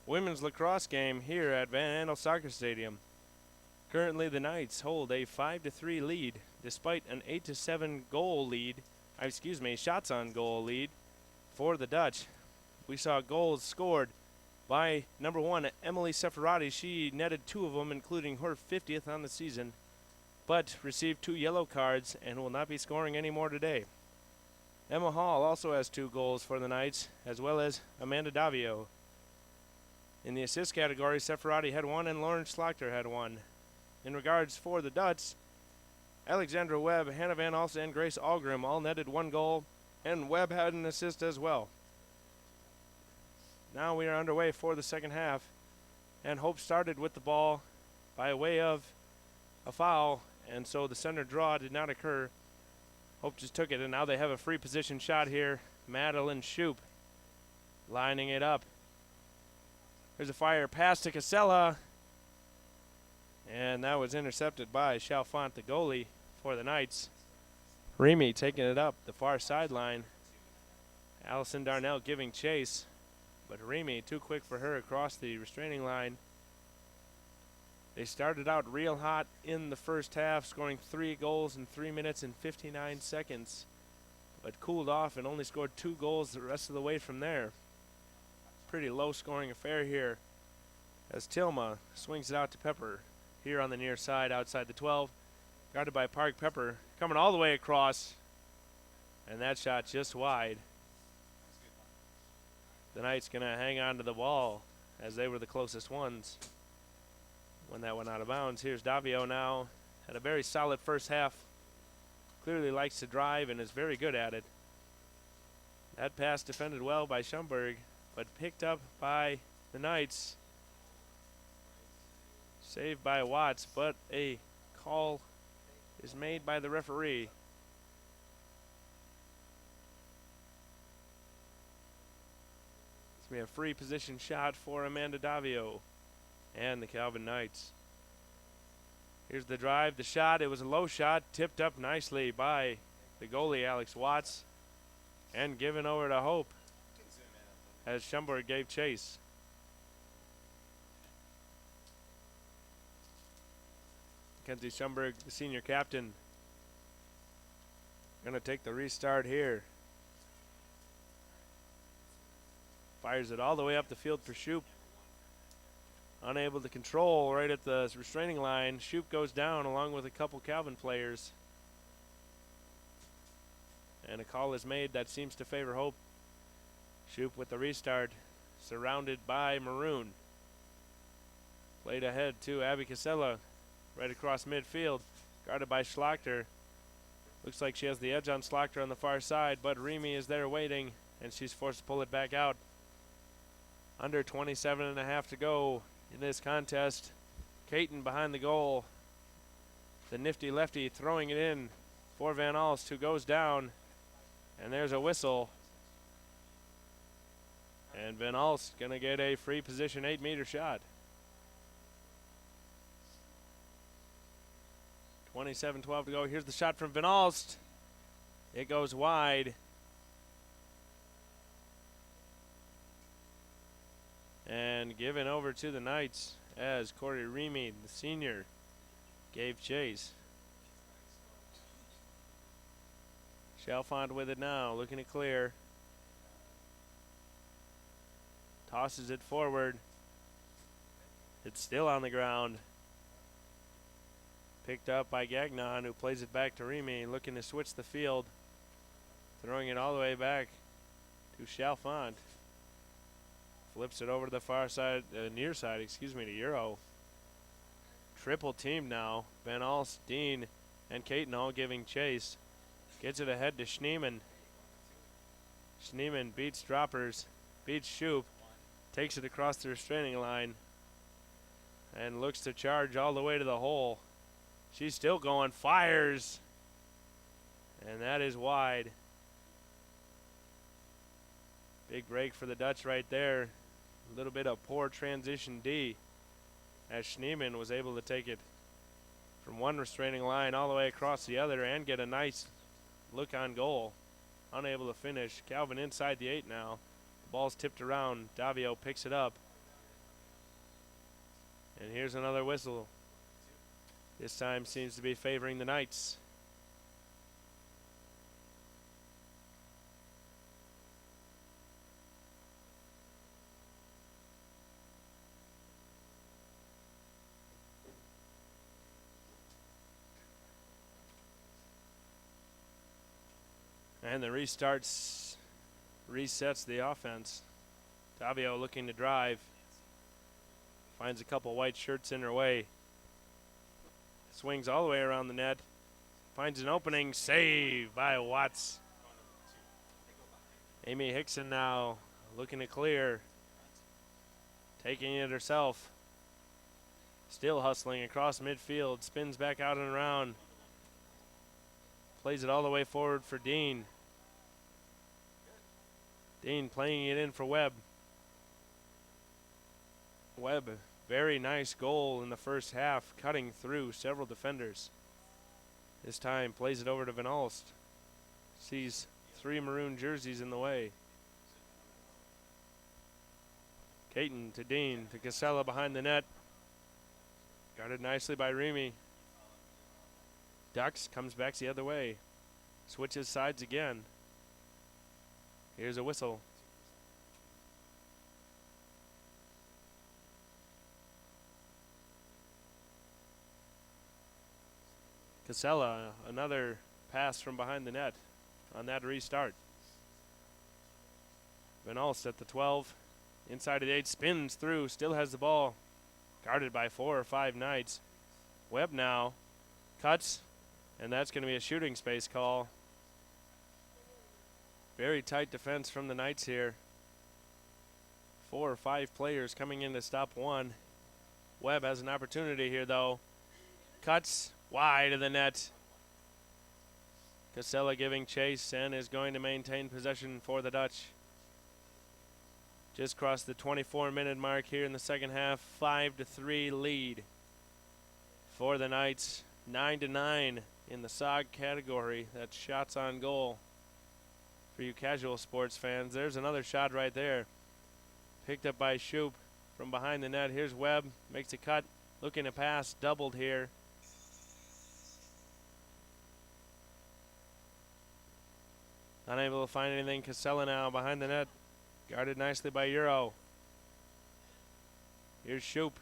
women's lacrosse game here at Van Andel Soccer Stadium. Currently, the Knights hold a 5-3 lead, despite an 8-7 goal lead. Shots on goal lead for the Dutch. We saw goals scored by number 1, Emily Seferati. She netted 2 of them, including her 50th on the season, but received 2 yellow cards and will not be scoring any more today. Emma Hall also has 2 goals for the Knights, as well as Amanda Davio. In the assist category, Seferati had 1 and Lauren Schlachter had 1. In regards for the Dutch, Alexandra Webb, Hannah Van Alst, and Grace Algrim all netted 1 goal, and Webb had an assist as well. Now we are underway for the second half, and Hope started with the ball by way of a foul, and so the center draw did not occur. Hope just took it, and now they have a free position shot here. Madeline Shoup lining it up. There's a fire pass to Casella, and that was intercepted by Chalfant, the goalie for the Knights. Remy taking it up the far sideline. Allison Darnell giving chase, but Remy too quick for her across the restraining line. They started out real hot in the first half, scoring 3 goals in 3 minutes and 59 seconds, but cooled off and only scored 2 goals the rest of the way from there. Pretty low scoring affair here as Tilma swings it out to Pepper here on the near side outside the 12, guarded by Park. Pepper coming all the way across, and that shot just wide. The Knights gonna hang on to the ball as they were the closest ones when that went out of bounds. Here's Davio now. Had a very solid first half. Clearly likes to drive and is very good at it. That pass defended well by Schomburg, but picked up by the Knights. Saved by Watts, but a call is made by the referee. It's going to be a free position shot for Amanda Davio and the Calvin Knights. Here's the drive, the shot. It was a low shot, tipped up nicely by the goalie, Alex Watts, and given over to Hope as Schomburg gave chase. Mackenzie Schomburg, the senior captain, going to take the restart here. Fires it all the way up the field for Shoup. Unable to control right at the restraining line. Shoup goes down along with a couple Calvin players. And a call is made that seems to favor Hope. Shoup with the restart, surrounded by Maroon. Played ahead to Abby Casella, right across midfield, guarded by Schlachter. Looks like she has the edge on Schlachter on the far side, but Remy is there waiting, and she's forced to pull it back out. Under 27.5 to go in this contest. Caton behind the goal. The nifty lefty throwing it in for Van Alst, who goes down, and there's a whistle. And Van Alst gonna get a free position 8-meter shot. 27-12 to go. Here's the shot from Van Alst. It goes wide. And given over to the Knights as Corey Remy, the senior, gave chase. Chalfant with it now, looking to clear. Tosses it forward. It's still on the ground. Picked up by Gagnon, who plays it back to Remy, looking to switch the field. Throwing it all the way back to Chalfant. Flips it over to the far side, near side, to Euro. Triple team now. Van Alst, Dean, and Caton all giving chase. Gets it ahead to Schneeman. Schneeman beats Droppers, beats Shoup, takes it across the restraining line, and looks to charge all the way to the hole. She's still going, fires, and that is wide. Big break for the Dutch right there. A little bit of poor transition D as Schneeman was able to take it from one restraining line all the way across the other and get a nice look on goal. Unable to finish. Calvin inside the 8 now. The ball's tipped around. Davio picks it up. And here's another whistle. This time seems to be favoring the Knights. And the resets the offense. Tavio looking to drive. Finds a couple white shirts in her way. Swings all the way around the net. Finds an opening. Save by Watts. Amy Hickson now looking to clear. Taking it herself. Still hustling across midfield. Spins back out and around. Plays it all the way forward for Dean. Dean playing it in for Webb. Webb, very nice goal in the first half, cutting through several defenders. This time plays it over to Van Alst. Sees 3 maroon jerseys in the way. Caton to Dean to Casella behind the net. Guarded nicely by Remy. Ducks, comes back the other way. Switches sides again. Here's a whistle. Casella, another pass from behind the net on that restart. Van Alst at the 12. Inside of the 8, spins through, still has the ball. Guarded by 4 or 5 Knights. Webb now cuts, and that's going to be a shooting space call. Very tight defense from the Knights here. 4 or 5 players coming in to stop one. Webb has an opportunity here, though. Cuts wide of the net. Casella giving chase and is going to maintain possession for the Dutch. Just crossed the 24-minute mark here in the second half. 5-3 lead for the Knights. 9-9 in the SOG category. That's shots on goal. For you casual sports fans, there's another shot right there. Picked up by Shoup from behind the net. Here's Webb, makes a cut, looking to pass, doubled here. Unable to find anything. Casella now behind the net, guarded nicely by Euro. Here's Shoup.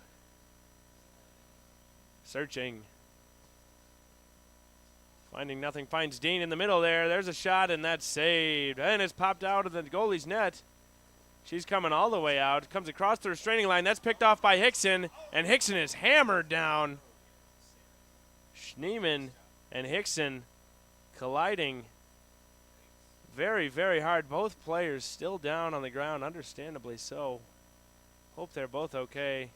Searching. Finding nothing, finds Dean in the middle there. There's a shot, and that's saved. And it's popped out of the goalie's net. She's coming all the way out. Comes across the restraining line. That's picked off by Hickson, and Hickson is hammered down. Schneeman and Hickson colliding very, very hard. Both players still down on the ground, understandably so. Hope they're both okay.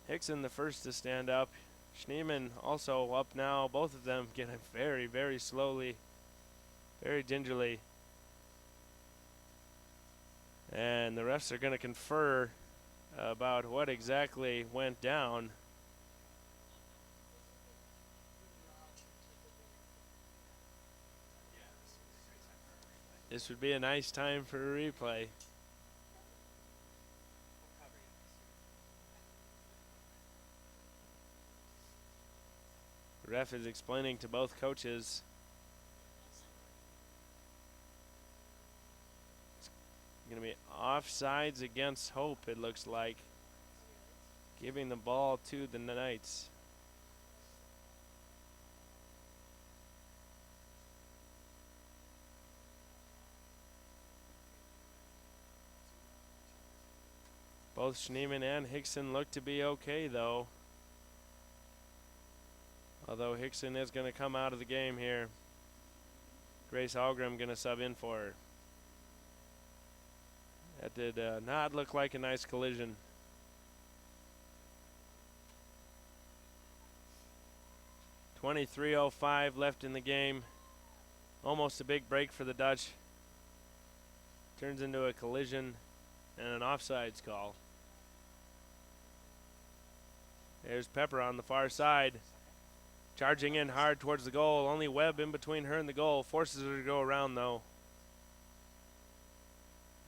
Hickson the first to stand up. Schneeman also up now. Both of them getting very, very slowly, very gingerly. And the refs are going to confer about what exactly went down. This would be a nice time for a replay. The ref is explaining to both coaches. It's going to be offsides against Hope, it looks like. Giving the ball to the Knights. Both Schneeman and Hickson look to be okay, though. Although Hickson is going to come out of the game here. Grace Algrim going to sub in for her. That did not look like a nice collision. .23:05 left in the game. Almost a big break for the Dutch. Turns into a collision and an offsides call. There's Pepper on the far side. Charging in hard towards the goal. Only Webb in between her and the goal. Forces her to go around, though.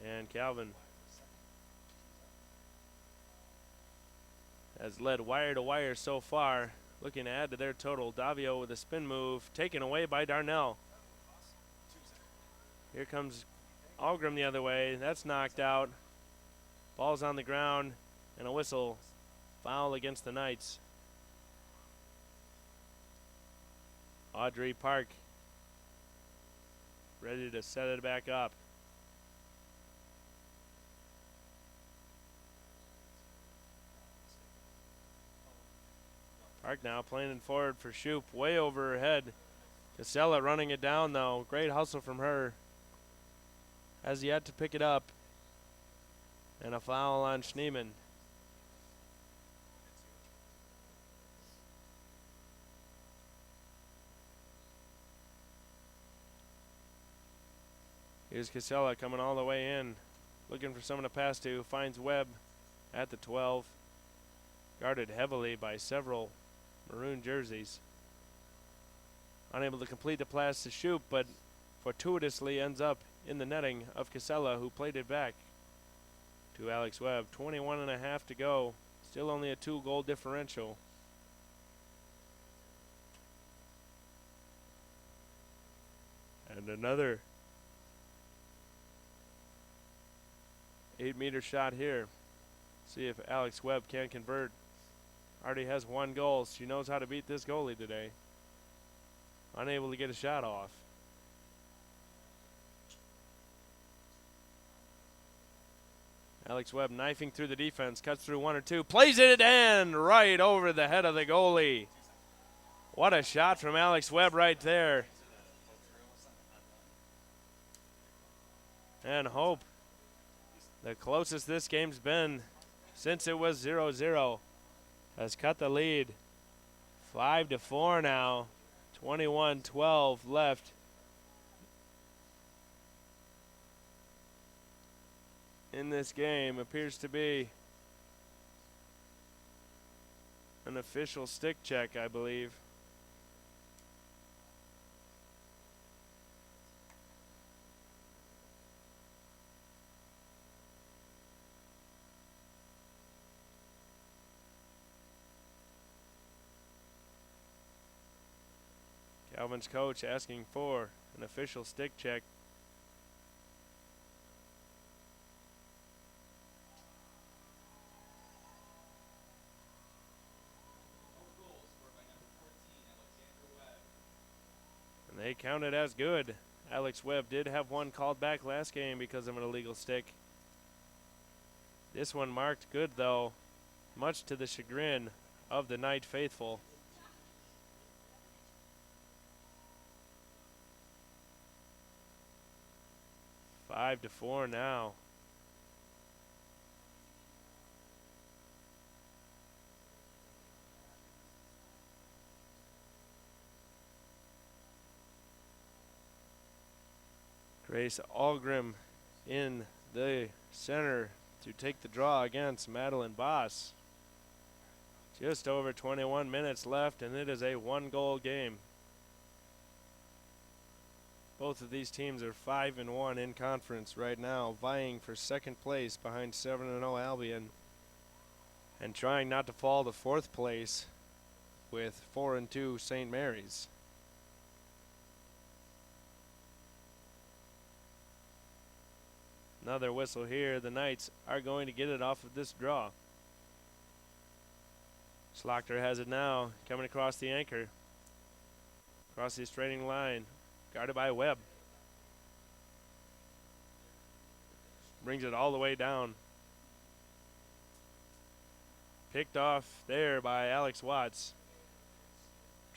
And Calvin. has led wire to wire so far. Looking to add to their total. Davio with a spin move, taken away by Darnell. Here comes Algrim the other way. That's knocked out. Ball's on the ground, and a whistle. Foul against the Knights. Audrey Park ready to set it back up. Park now playing it forward for Shoup, way over her head. Casella running it down though. Great hustle from her. Has yet to pick it up. And a foul on Schneemann. Here's Casella coming all the way in. Looking for someone to pass to. Finds Webb at the 12. Guarded heavily by several maroon jerseys. Unable to complete the pass to Shoup, but fortuitously ends up in the netting of Casella, who played it back to Alex Webb. 21.5 to go. Still only a 2-goal differential. And another 8-meter shot here. See if Alex Webb can convert. Already has 1 goal. She knows how to beat this goalie today. Unable to get a shot off. Alex Webb knifing through the defense. Cuts through 1 or 2. Plays it in right over the head of the goalie. What a shot from Alex Webb right there. And Hope, the closest this game's been since it was 0-0, has cut the lead 5-4 now. 21-12 left. In this game. Appears to be an official stick check, I believe. Calvin's coach asking for an official stick check. And they counted as good. Alex Webb did have 1 called back last game because of an illegal stick. This one marked good though, much to the chagrin of the Knight faithful. 5-4 now. Grace Algrim in the center to take the draw against Madeline Boss. Just over 21 minutes left, and it is a 1-goal game. Both of these teams are 5-1 in conference right now, vying for second place behind 7-0 Albion, and trying not to fall to 4th place with 4-2 St. Mary's. Another whistle here. The Knights are going to get it off of this draw. Schlachter has it now, coming across the anchor. Across the straining line. Guarded by Webb. Brings it all the way down. Picked off there by Alex Watts.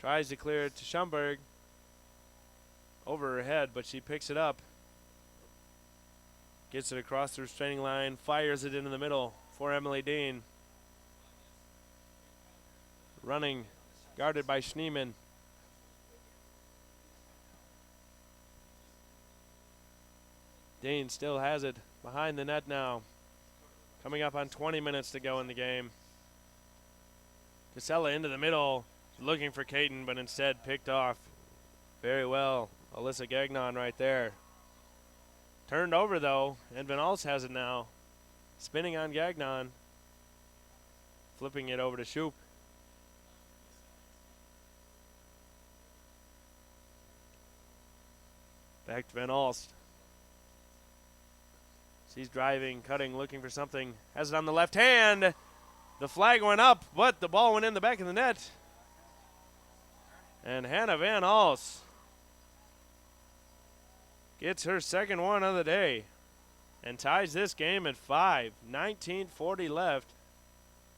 Tries to clear it to Schumberg. Over her head, but she picks it up. Gets it across the restraining line. Fires it into the middle for Emily Dean. Running. Guarded by Schneemann. Dean still has it behind the net now. Coming up on 20 minutes to go in the game. Casella into the middle, looking for Caton, but instead picked off very well. Alyssa Gagnon right there. Turned over though, and Van Alst has it now. Spinning on Gagnon. Flipping it over to Shoop. Back to Van Alst. She's driving, cutting, looking for something. Has it on the left hand. The flag went up, but the ball went in the back of the net. And Hannah Van Alst gets her second one of the day and ties this game at 5. 19:40 left.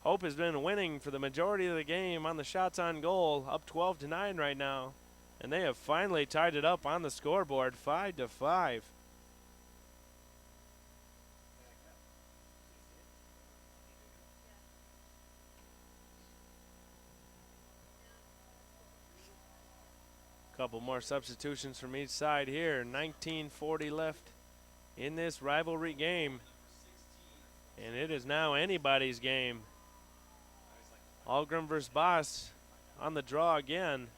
Hope has been winning for the majority of the game on the shots on goal, up 12-9 right now. And they have finally tied it up on the scoreboard, 5-5. Couple more substitutions from each side here. 19:40 left in this rivalry game. And it is now anybody's game. Algrim versus Boss on the draw again.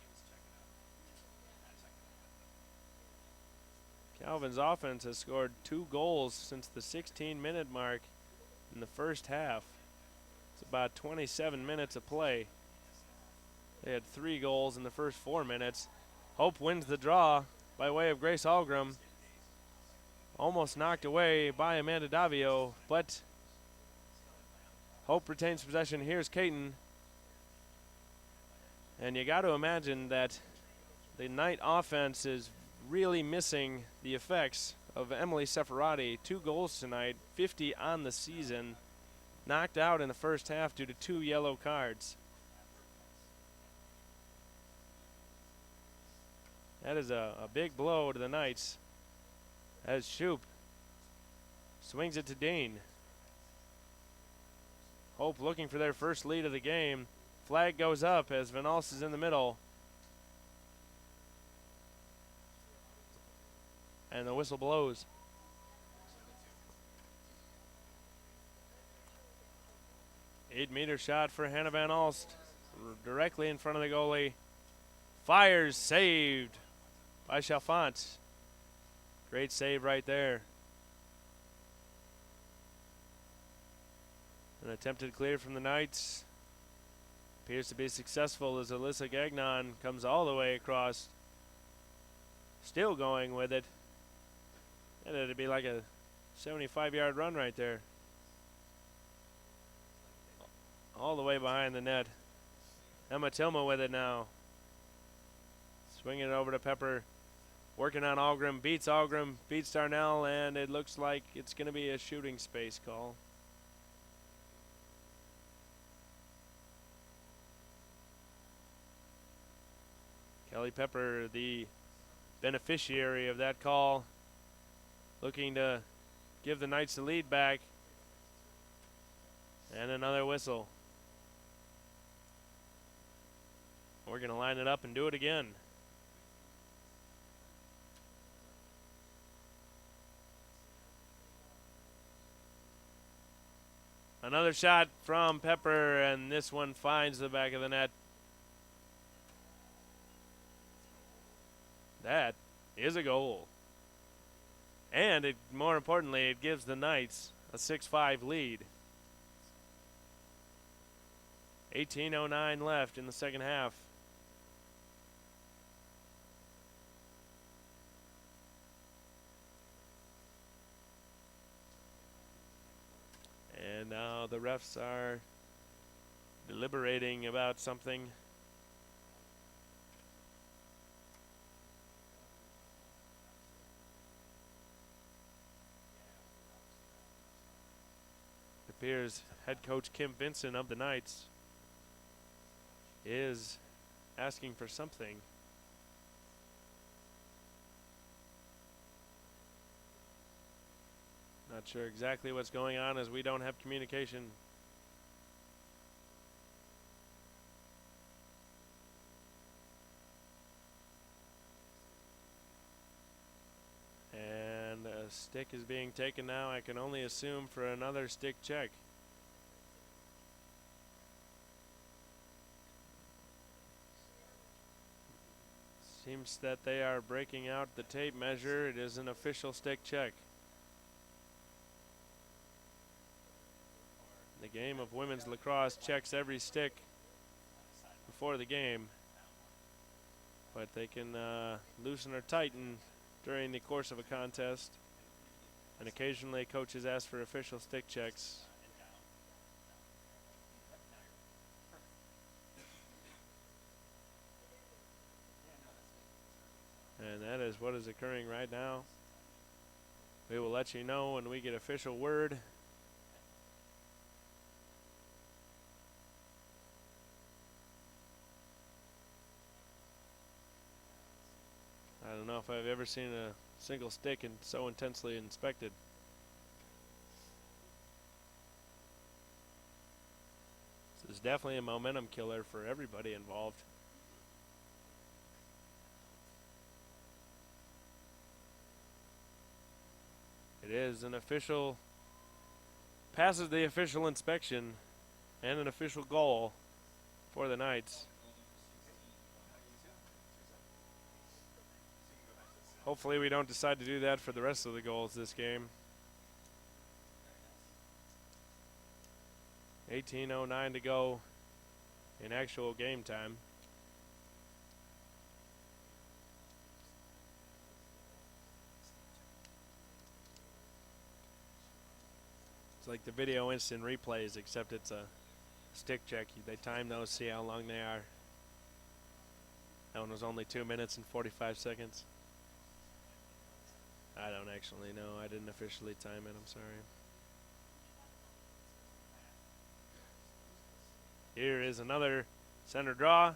Calvin's offense has scored 2 goals since the 16-minute mark in the first half. It's about 27 minutes of play. They had 3 goals in the first 4 minutes. Hope wins the draw by way of Grace Algrim. Almost knocked away by Amanda Davio, but Hope retains possession. Here's Caton. And you got to imagine that the Knight offense is really missing the effects of Emily Seferati. 2 goals tonight, 50 on the season. Knocked out in the first half due to 2 yellow cards. That is a big blow to the Knights as Shoop swings it to Dean. Hope looking for their first lead of the game. Flag goes up as Van Alst is in the middle. And the whistle blows. Eight-meter shot for Hannah Van Alst directly in front of the goalie. Fires, saved by Chalfant. Great save right there. An attempted clear from the Knights. Appears to be successful as Alyssa Gagnon comes all the way across. Still going with it. And it'd be like a 75-yard run right there. All the way behind the net. Emma Tilma with it now. Swinging it over to Pepper. Working on Algrim. Beats Darnell, and it looks like it's going to be a shooting space call. Kelly Pepper, the beneficiary of that call, looking to give the Knights the lead back. And another whistle. We're going to line it up and do it again. Another shot from Pepper, and this one finds the back of the net. That is a goal. And it, more importantly, it gives the Knights a 6-5 lead. 18:09 left in the second half. And now the refs are deliberating about something. It appears head coach Kim Vincent of the Knights is asking for something. Not sure exactly what's going on as we don't have communication. And a stick is being taken now. I can only assume for another stick check. Seems that they are breaking out the tape measure. It is an official stick check. The game of women's lacrosse checks every stick before the game, but they can loosen or tighten during the course of a contest, and occasionally coaches ask for official stick checks. And that is what is occurring right now. We will let you know when we get official word. I don't know if I've ever seen a single stick and so intensely inspected. This is definitely a momentum killer for everybody involved. It is an official, passes the official inspection and an official goal for the Knights. Hopefully we don't decide to do that for the rest of the goals this game. 18:09 to go in actual game time. It's like the video instant replays, except it's a stick check. They time those, see how long they are. That one was only 2 minutes and 45 seconds. I don't actually know. I didn't officially time it. I'm sorry. Here is another center draw,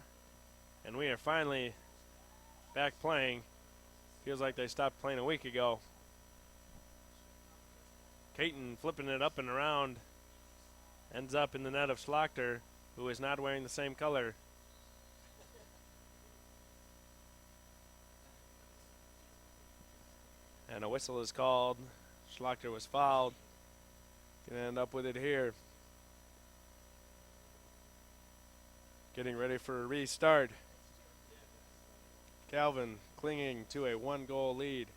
and we are finally back playing. Feels like they stopped playing a week ago. Caton flipping it up and around, ends up in the net of Schlachter, who is not wearing the same color. And a whistle is called. Schlachter was fouled. Gonna end up with it here. Getting ready for a restart. Calvin clinging to a 1-goal lead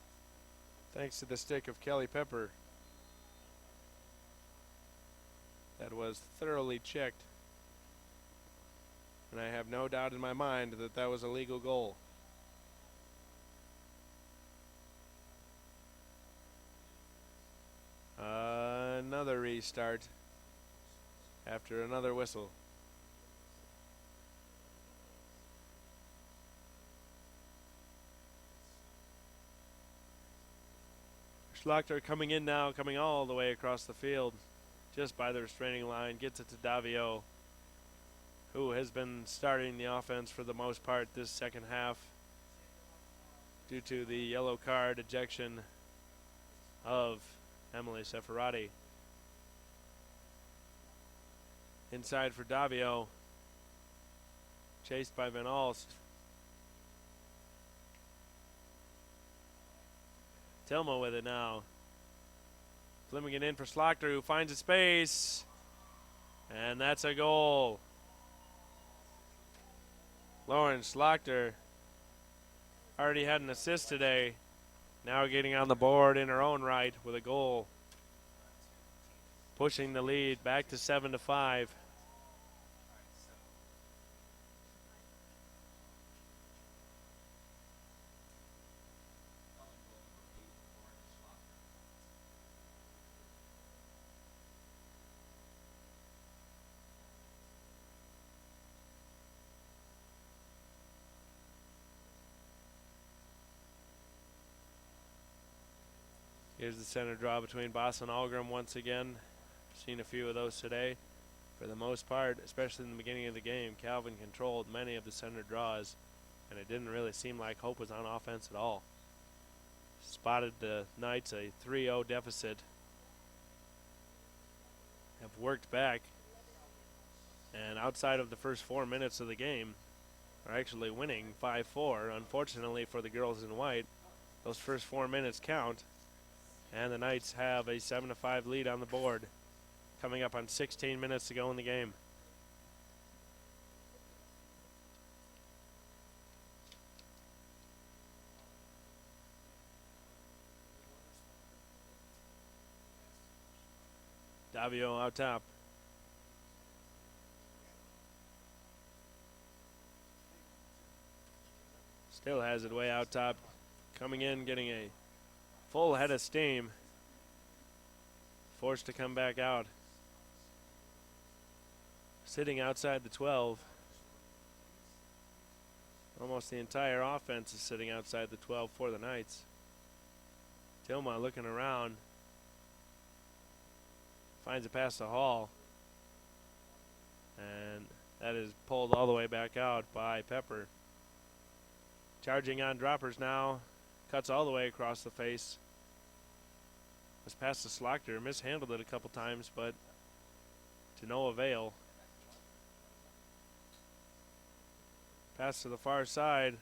thanks to the stick of Kelly Pepper. That was thoroughly checked. And I have no doubt in my mind that that was a legal goal. Another restart after another whistle. Schlachter coming in now, coming all the way across the field, just by the restraining line, gets it to Davio, who has been starting the offense for the most part this second half due to the yellow card ejection of Emily Seferati. Inside for Davio, chased by Van Alst. Tilma with it now. Flipping it in for Schlachter, who finds a space. And that's a goal. Lauren Schlachter already had an assist today. Now getting on the board in her own right with a goal. Pushing the lead back to 7-5. Here's the center draw between Boss and Algram once again. Seen a few of those today. For the most part, especially in the beginning of the game, Calvin controlled many of the center draws, and it didn't really seem like Hope was on offense at all. Spotted the Knights a 3-0 deficit. Have worked back, and outside of the first 4 minutes of the game, are actually winning 5-4. Unfortunately for the girls in white, those first 4 minutes count. And the Knights have a 7-5 lead on the board, coming up on 16 minutes to go in the game. Davio out top. Still has it way out top. Coming in, getting a full head of steam. Forced to come back out. Sitting outside the 12. Almost the entire offense is sitting outside the 12 for the Knights. Tilma looking around. Finds a pass to Hall. And that is pulled all the way back out by Pepper. Charging on droppers now. Cuts all the way across the face. Was past the Slaughter. Mishandled it a couple times, but to no avail. Pass to the far side.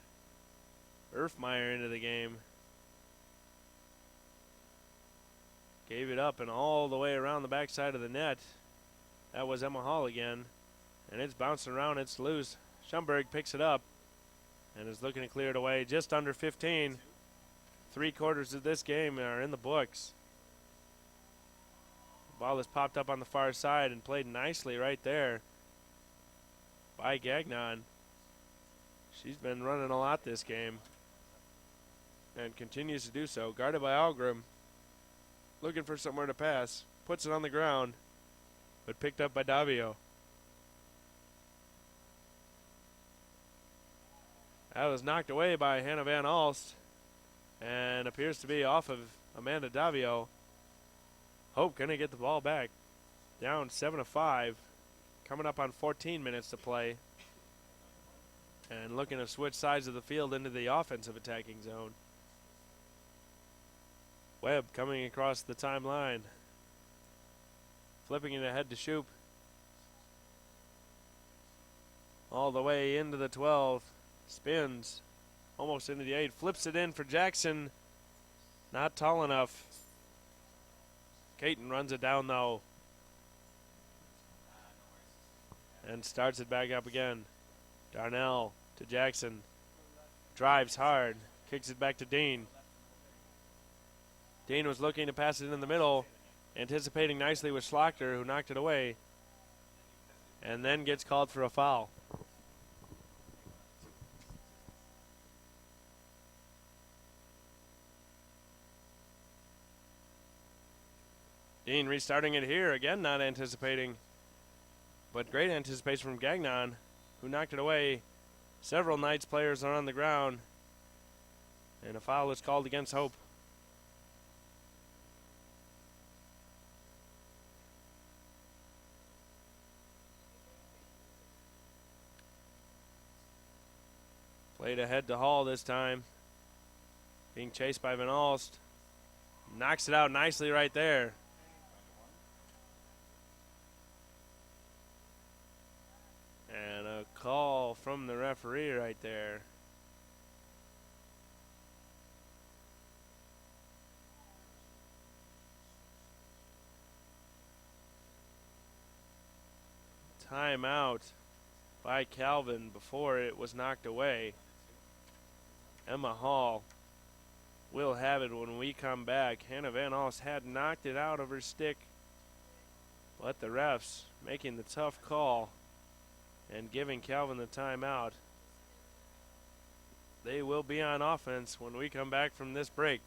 Erfmeyer into the game. Gave it up and all the way around the backside of the net. That was Emma Hall again. And it's bouncing around. It's loose. Schumberg picks it up and is looking to clear it away. Just under 15. 3/4 of this game are in the books. The ball is popped up on the far side and played nicely right there by Gagnon. She's been running a lot this game and continues to do so. Guarded by Algrim. Looking for somewhere to pass. Puts it on the ground, but picked up by Davio. That was knocked away by Hannah Van Alst and appears to be off of Amanda Davio. Hope gonna get the ball back. Down 7-5. Coming up on 14 minutes to play. And looking to switch sides of the field into the offensive attacking zone. Webb coming across the timeline. Flipping it ahead to Shoup. All the way into the 12. Spins. Almost into the 8. Flips it in for Jackson. Not tall enough. Caton runs it down though. And starts it back up again. Darnell to Jackson. Drives hard. Kicks it back to Dean. Dean was looking to pass it in the middle. Anticipating nicely with Schlachter, who knocked it away. And then gets called for a foul. Dean restarting it here. Again, not anticipating. But great anticipation from Gagnon, who knocked it away. Several Knights players are on the ground. And a foul is called against Hope. Played ahead to Hall this time. Being chased by Van Alst. Knocks it out nicely right there. And a call from the referee right there. Timeout by Calvin before it was knocked away. Emma Hall will have it when we come back. Hannah Van Alst had knocked it out of her stick, but the refs making the tough call and giving Calvin the timeout. They will be on offense when we come back from this break.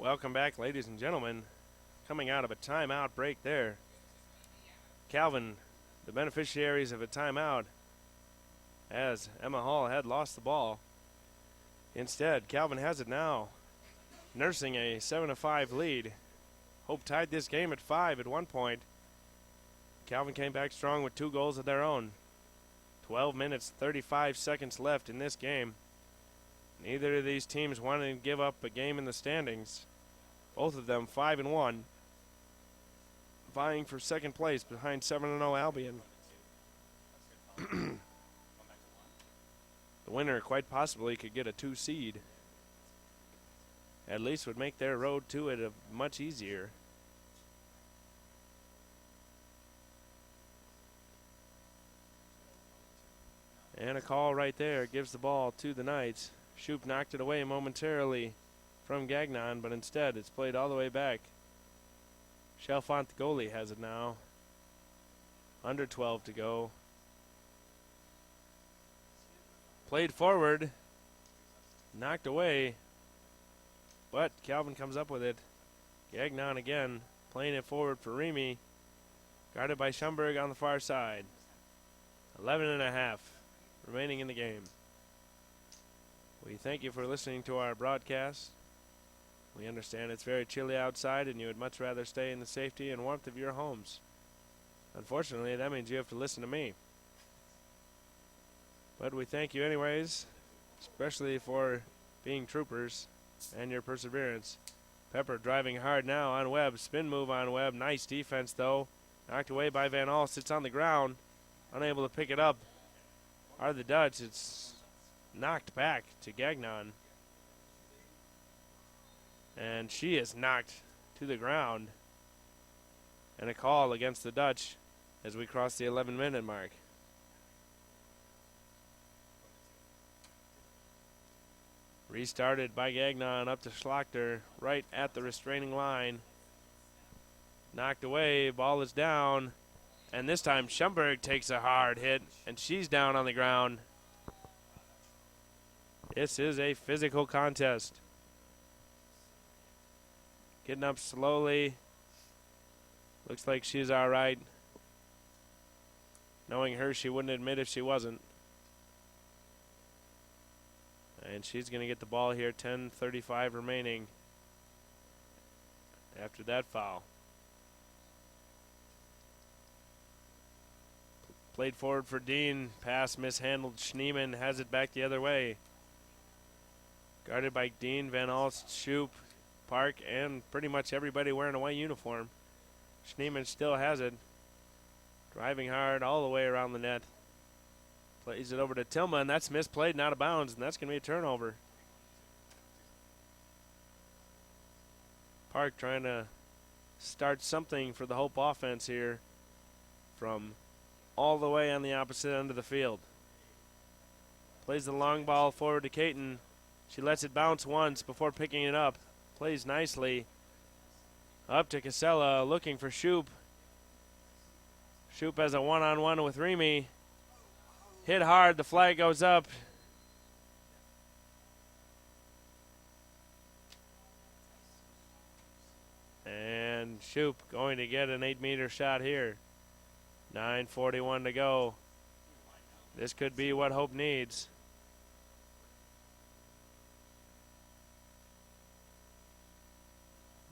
Welcome back, ladies and gentlemen. Coming out of a timeout break there. Calvin, the beneficiaries of a timeout, as Emma Hall had lost the ball. Instead, Calvin has it now, nursing a 7-5 lead. Hope tied this game at 5 at one point. Calvin came back strong with 2 goals of their own. 12 minutes, 35 seconds left in this game. Neither of these teams wanted to give up a game in the standings. Both of them 5-1, vying for second place behind 7-0 Albion. The winner quite possibly could get a 2 seed. At least would make their road to it much easier. And a call right there gives the ball to the Knights. Shoup knocked it away momentarily from Gagnon, but instead it's played all the way back. Chalfont, the goalie, has it now. Under 12 to go. Played forward. Knocked away. But Calvin comes up with it. Gagnon again, playing it forward for Remy. Guarded by Schumberg on the far side. 11.5 remaining in the game. We thank you for listening to our broadcast. We understand it's very chilly outside and you would much rather stay in the safety and warmth of your homes. Unfortunately, that means you have to listen to me. But we thank you anyways, especially for being troopers and your perseverance. Pepper driving hard now on Webb. Spin move on Webb. Nice defense, though. Knocked away by Van All. Sits on the ground. Unable to pick it up. Are the Dutch. It's knocked back to Gagnon. And she is knocked to the ground. And a call against the Dutch as we cross the 11-minute mark. Restarted by Gagnon up to Schlachter, right at the restraining line. Knocked away, ball is down. And this time Schumberg takes a hard hit, and she's down on the ground. This is a physical contest. Getting up slowly. Looks like she's all right. Knowing her, she wouldn't admit if she wasn't. And she's going to get the ball here, 10:35 remaining after that foul. Played forward for Dean. Pass mishandled. Schneeman has it back the other way. Guarded by Dean, Van Alst, Shoup, Park, and pretty much everybody wearing a white uniform. Schneeman still has it. Driving hard all the way around the net. Plays it over to Tillman. That's misplayed and out of bounds, and that's going to be a turnover. Park trying to start something for the Hope offense here from all the way on the opposite end of the field. Plays the long ball forward to Caton. She lets it bounce once before picking it up. Plays nicely. Up to Casella, looking for Shoup. Shoup has a one-on-one with Remy. Hit hard, the flag goes up. And Shoup going to get an 8-meter shot here. 9:41 to go. This could be what Hope needs.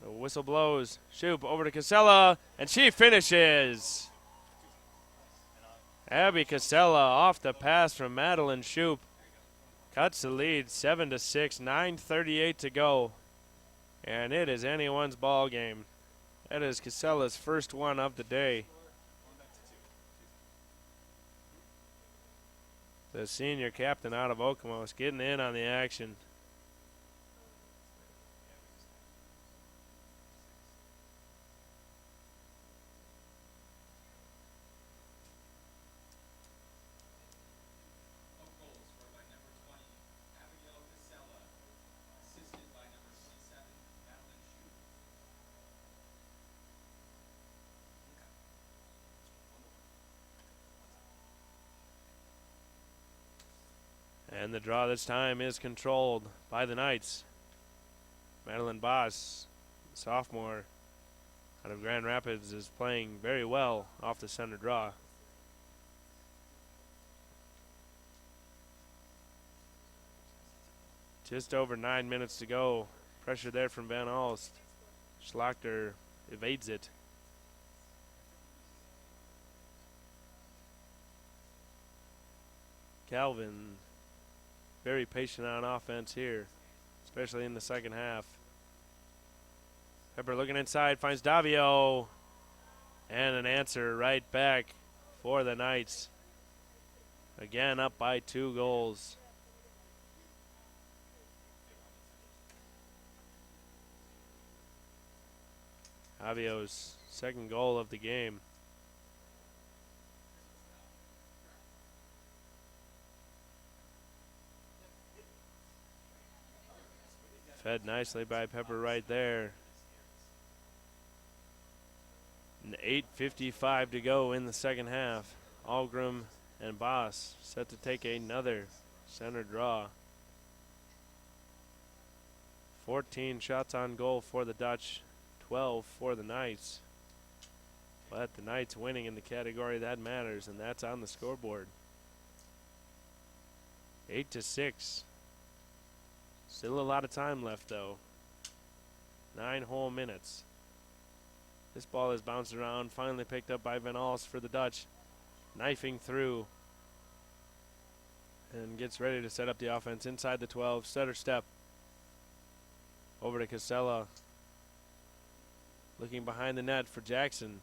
The whistle blows. Shoup over to Casella, and she finishes. Abby Casella off the pass from Madeline Shoup. Cuts the lead 7-6, 9:38 to go. And it is anyone's ball game. That is Casella's first one of the day. The senior captain out of Okemos getting in on the action. And the draw this time is controlled by the Knights. Madeline Boss, sophomore out of Grand Rapids, is playing very well off the center draw. Just over 9 minutes to go. Pressure there from Van Alst. Schlachter evades it. Calvin, very patient on offense here, especially in the second half. Pepper looking inside, finds Davio, and an answer right back for the Knights. Again, up by 2 goals. Davio's second goal of the game. Fed nicely by Pepper right there. And 8:55 to go in the second half. Algrim and Boss set to take another center draw. 14 shots on goal for the Dutch, 12 for the Knights. But the Knights winning in the category that matters, and that's on the scoreboard. 8-6. Still a lot of time left, though. 9 whole minutes. This ball is bounced around, finally picked up by Van Alst for the Dutch. Knifing through. And gets ready to set up the offense inside the 12. Setter step. Over to Casella. Looking behind the net for Jackson.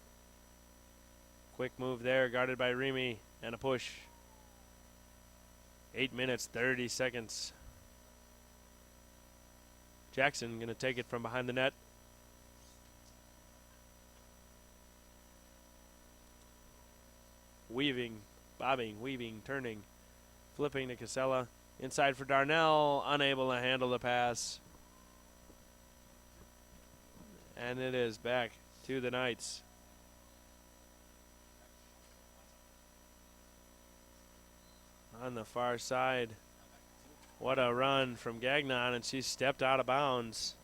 Quick move there, guarded by Remy, and a push. 8 minutes, 30 seconds. Jackson going to take it from behind the net. Weaving, bobbing, weaving, turning, flipping to Casella. Inside for Darnell, unable to handle the pass. And it is back to the Knights. On the far side. What a run from Gagnon, and she stepped out of bounds.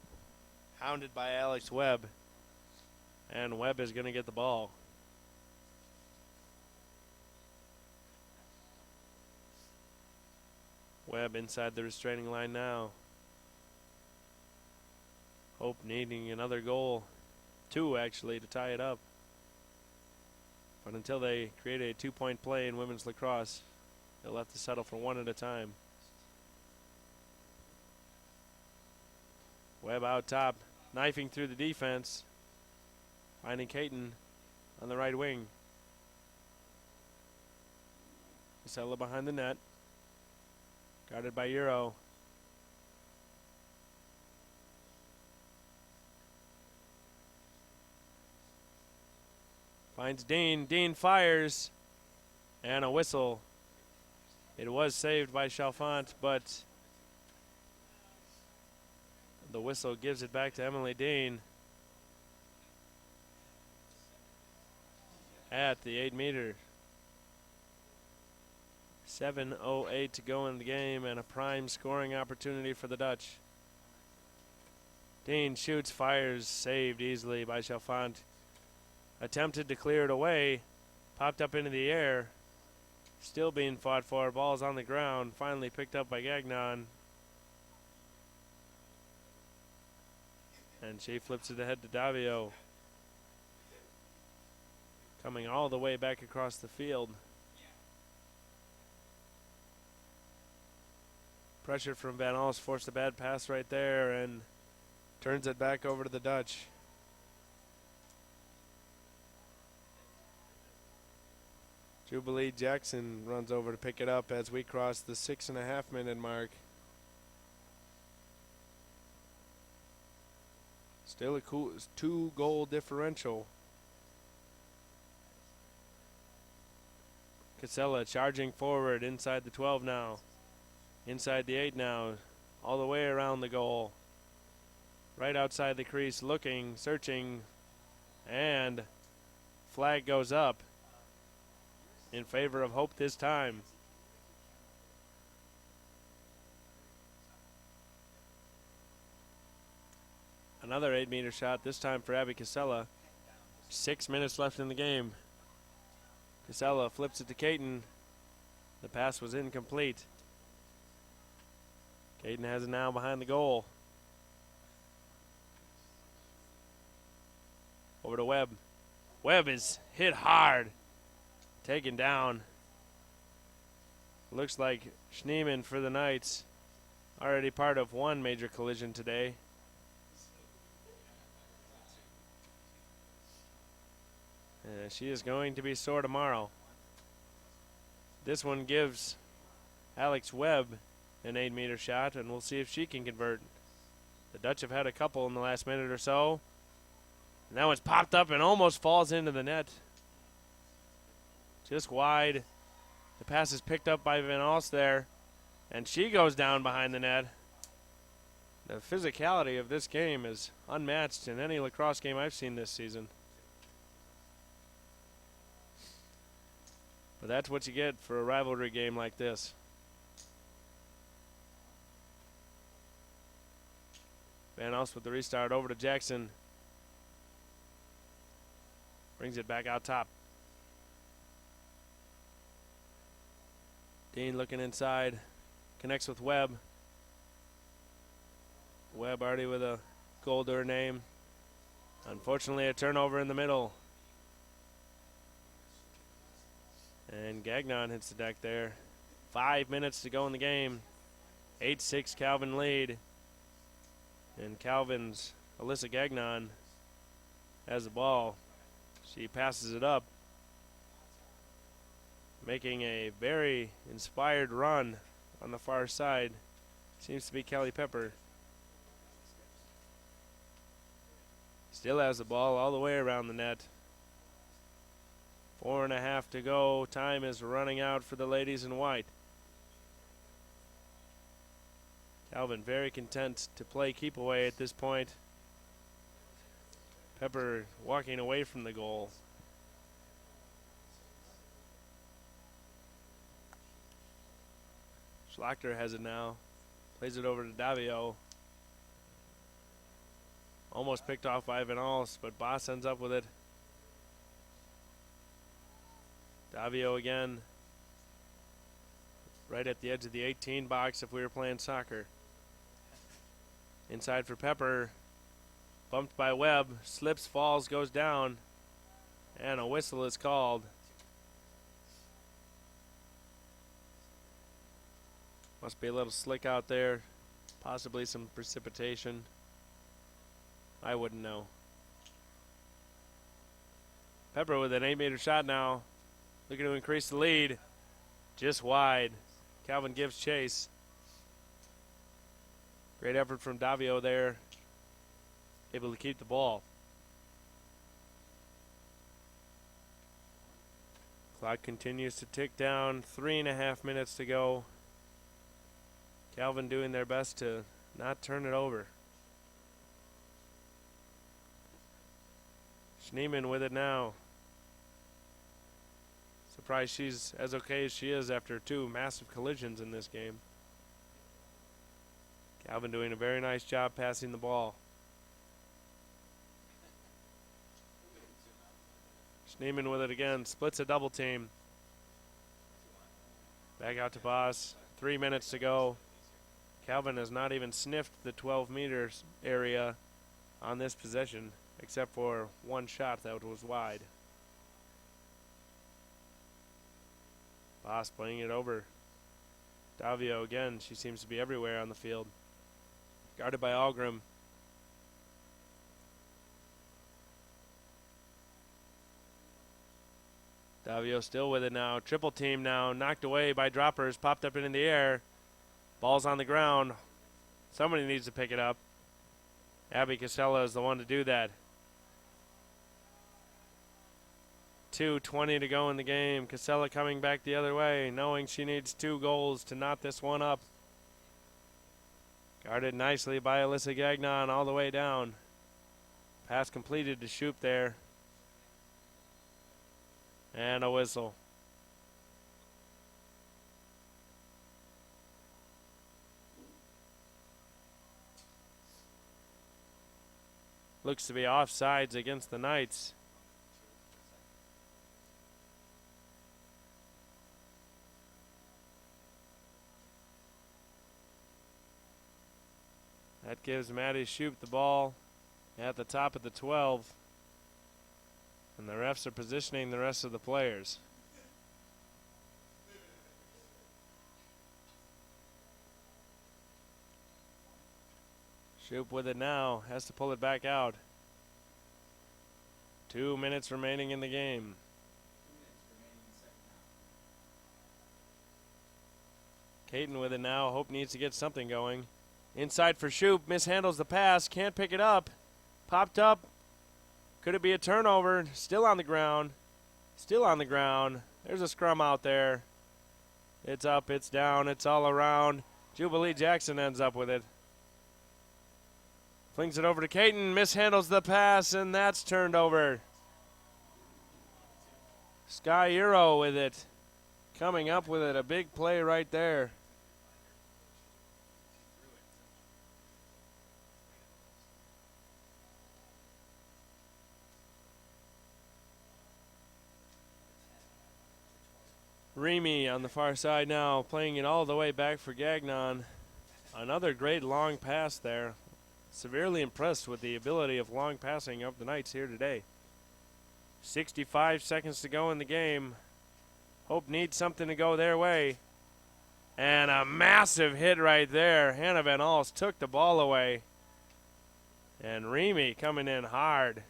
Hounded by Alex Webb. And Webb is going to get the ball. Webb inside the restraining line now. Hope needing another goal. 2 actually to tie it up. But until they create a 2-point play in women's lacrosse, they'll have to settle for 1 at a time. Webb out top, knifing through the defense. Finding Caton on the right wing. Casella behind the net. Guarded by Euro. Finds Dean. Dean fires. And a whistle. It was saved by Chalfant, but the whistle gives it back to Emily Dean at the 8-meter. 7:08 to go in the game, and a prime scoring opportunity for the Dutch. Dean shoots, fires, saved easily by Chalfant. Attempted to clear it away, popped up into the air, still being fought for. Ball's on the ground, finally picked up by Gagnon. And she flips it ahead to Davio. Coming all the way back across the field. Pressure from Van Alst forced a bad pass right there and turns it back over to the Dutch. Jubilee Jackson runs over to pick it up as we cross the 6.5-minute mark. Still a cool 2-goal differential. Casella charging forward inside the 12 now. Inside the 8 now. All the way around the goal. Right outside the crease, looking, searching, and flag goes up in favor of Hope this time. Another 8-meter shot, this time for Abby Casella. 6 minutes left in the game. Casella flips it to Caton. The pass was incomplete. Caton has it now behind the goal. Over to Webb. Webb is hit hard. Taken down. Looks like Schneemann for the Knights. Already part of one major collision today. She is going to be sore tomorrow. This one gives Alex Webb an 8-meter shot, and we'll see if she can convert. The Dutch have had a couple in the last minute or so. And that one's popped up and almost falls into the net. Just wide. The pass is picked up by Van Alst there, and she goes down behind the net. The physicality of this game is unmatched in any lacrosse game I've seen this season. But that's what you get for a rivalry game like this. Van Alst with the restart over to Jackson. Brings it back out top. Dean looking inside. Connects with Webb. Webb already with a goal to her name. Unfortunately, a turnover in the middle. And Gagnon hits the deck there. 5 minutes to go in the game. 8-6 Calvin lead. And Calvin's Alyssa Gagnon has the ball. She passes it up, making a very inspired run on the far side. Seems to be Kelly Pepper. Still has the ball all the way around the net. 4.5 to go. Time is running out for the ladies in white. Calvin very content to play keep away at this point. Pepper walking away from the goal. Schlachter has it now. Plays it over to Davio. Almost picked off by Van Alst, but Boss ends up with it. Davio again. Right at the edge of the 18 box if we were playing soccer. Inside for Pepper. Bumped by Webb. Slips, falls, goes down. And a whistle is called. Must be a little slick out there. Possibly some precipitation. I wouldn't know. Pepper with an 8-meter shot now. Looking to increase the lead. Just wide. Calvin gives chase. Great effort from Davio there. Able to keep the ball. Clock continues to tick down. 3.5 minutes to go. Calvin doing their best to not turn it over. Schneemann with it now. Surprised she's as okay as she is after 2 massive collisions in this game. Calvin doing a very nice job passing the ball. Schneemann with it again. Splits a double team. Back out to Boss. 3 minutes to go. Calvin has not even sniffed the 12 meters area on this possession, except for one shot that was wide. Boss playing it over. Davio again. She seems to be everywhere on the field. Guarded by Algrim. Davio still with it now. Triple team now. Knocked away by droppers. Popped up into the air. Ball's on the ground. Somebody needs to pick it up. Abby Casella is the one to do that. 2:20 to go in the game. Casella coming back the other way, knowing she needs 2 goals to knot this one up. Guarded nicely by Alyssa Gagnon all the way down. Pass completed to Shoop there. And a whistle. looks to be offsides against the Knights. That gives Maddie Shoup the ball at the top of the 12. And the refs are positioning the rest of the players. Shoup with it now, has to pull it back out. 2 minutes remaining in the game. Caton with it now, Hope needs to get something going. Inside for Shoup, mishandles the pass, can't pick it up. Popped up, could it be a turnover? Still on the ground, still on the ground. There's a scrum out there. It's up, it's down, it's all around. Jubilee Jackson ends up with it. Flings it over to Caton, mishandles the pass, and that's turned over. Sky Euro with it. Coming up with it, a big play right there. Remy on the far side now, playing it all the way back for Gagnon. Another great long pass there. Severely impressed with the ability of long passing of the Knights here today. 65 seconds to go in the game. Hope needs something to go their way. And a massive hit right there. Hannah Van Alst took the ball away. And Remy coming in hard.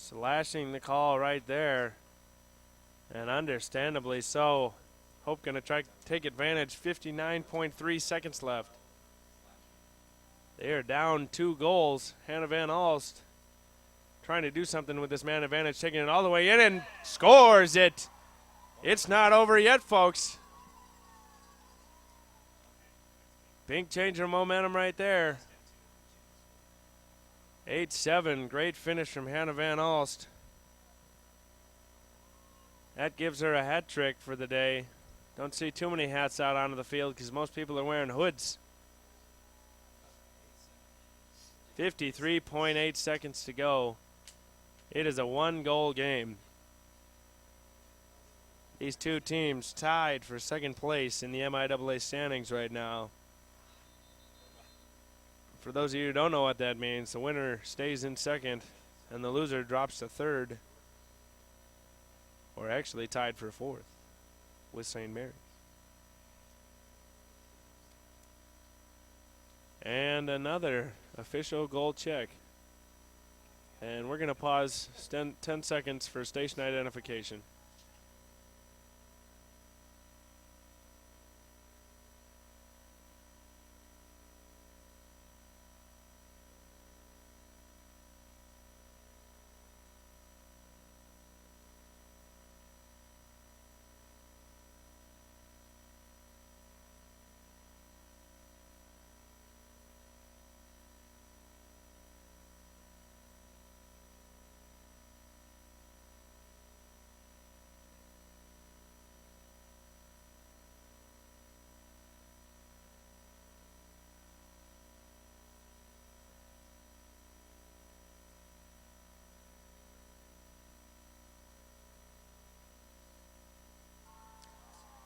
Slashing the call right there, and understandably so. Hope going to try to take advantage. 59.3 seconds left. They are down 2 goals. Hannah Van Alst trying to do something with this man advantage, taking it all the way in and scores it. It's not over yet, folks. Big change of momentum right there. 8-7, great finish from Hannah Van Alst. That gives her a hat trick for the day. Don't see too many hats out onto the field because most people are wearing hoods. 53.8 seconds to go. It is a 1-goal game. These two teams tied for second place in the MIAA standings right now. For those of you who don't know what that means, the winner stays in second and the loser drops to third. Or actually tied for fourth with St. Mary's. And another official goal check. And we're going to pause 10 seconds for station identification.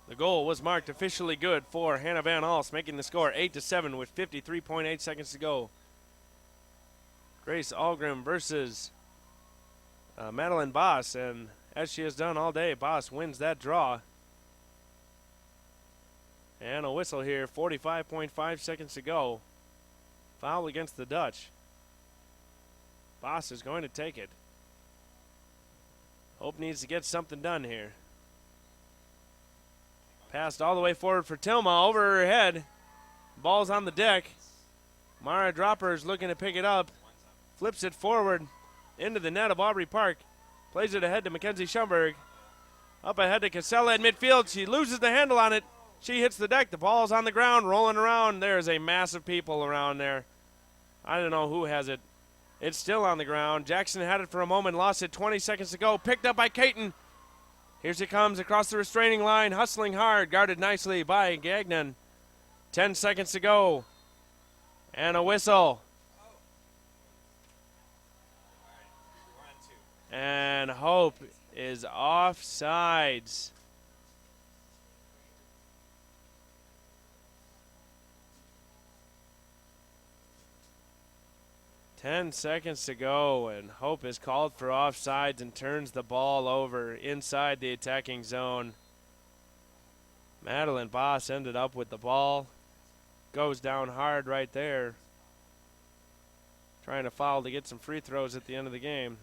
The goal was marked officially good for Hannah Van Alst, making the score 8-7 with 53.8 seconds to go. Grace Algrim versus Madeline Boss, and as she has done all day, Boss wins that draw. And a whistle here, 45.5 seconds to go. Foul against the Dutch. Boss is going to take it. Hope needs to get something done here. Passed all the way forward for Tilma, over her head. Ball's on the deck. Mara Droppers looking to pick it up. Flips it forward into the net of Aubrey Park. Plays it ahead to Mackenzie Schumberg. Up ahead to Casella at midfield. She loses the handle on it. She hits the deck. The ball's on the ground, rolling around. There's a mass of people around there. I don't know who has it. It's still on the ground. Jackson had it for a moment, lost it 20 seconds to go. Picked up by Caton. Here she comes across the restraining line, hustling hard, guarded nicely by Gagnon. 10 seconds to go. And a whistle. And Hope is offsides. Ten seconds to go, and Hope is called for offsides and turns the ball over inside the attacking zone. Madeline Boss ended up with the ball. Goes down hard right there. Trying to foul to get some free throws at the end of the game.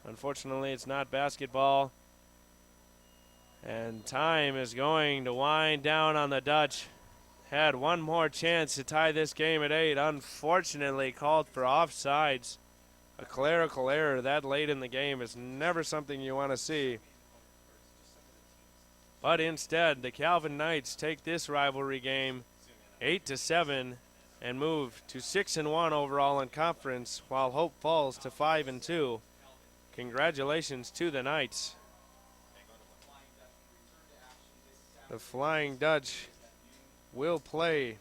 Unfortunately, it's not basketball. And time is going to wind down on the Dutch. Had one more chance to tie this game at 8. Unfortunately, called for offsides. A clerical error that late in the game is never something you want to see. But instead, the Calvin Knights take this rivalry game 8-7 and move to 6-1 overall in conference, while Hope falls to 5-2. Congratulations to the Knights. The Flying Dutch will play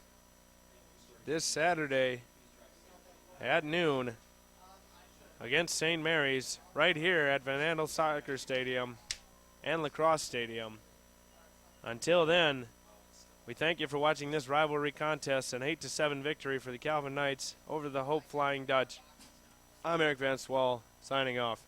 this Saturday at noon against St. Mary's right here at Van Andel Soccer Stadium and Lacrosse Stadium. Until then, we thank you for watching this rivalry contest, an 8-7 victory for the Calvin Knights over the Hope Flying Dutch. I'm Eric Van Swal, signing off.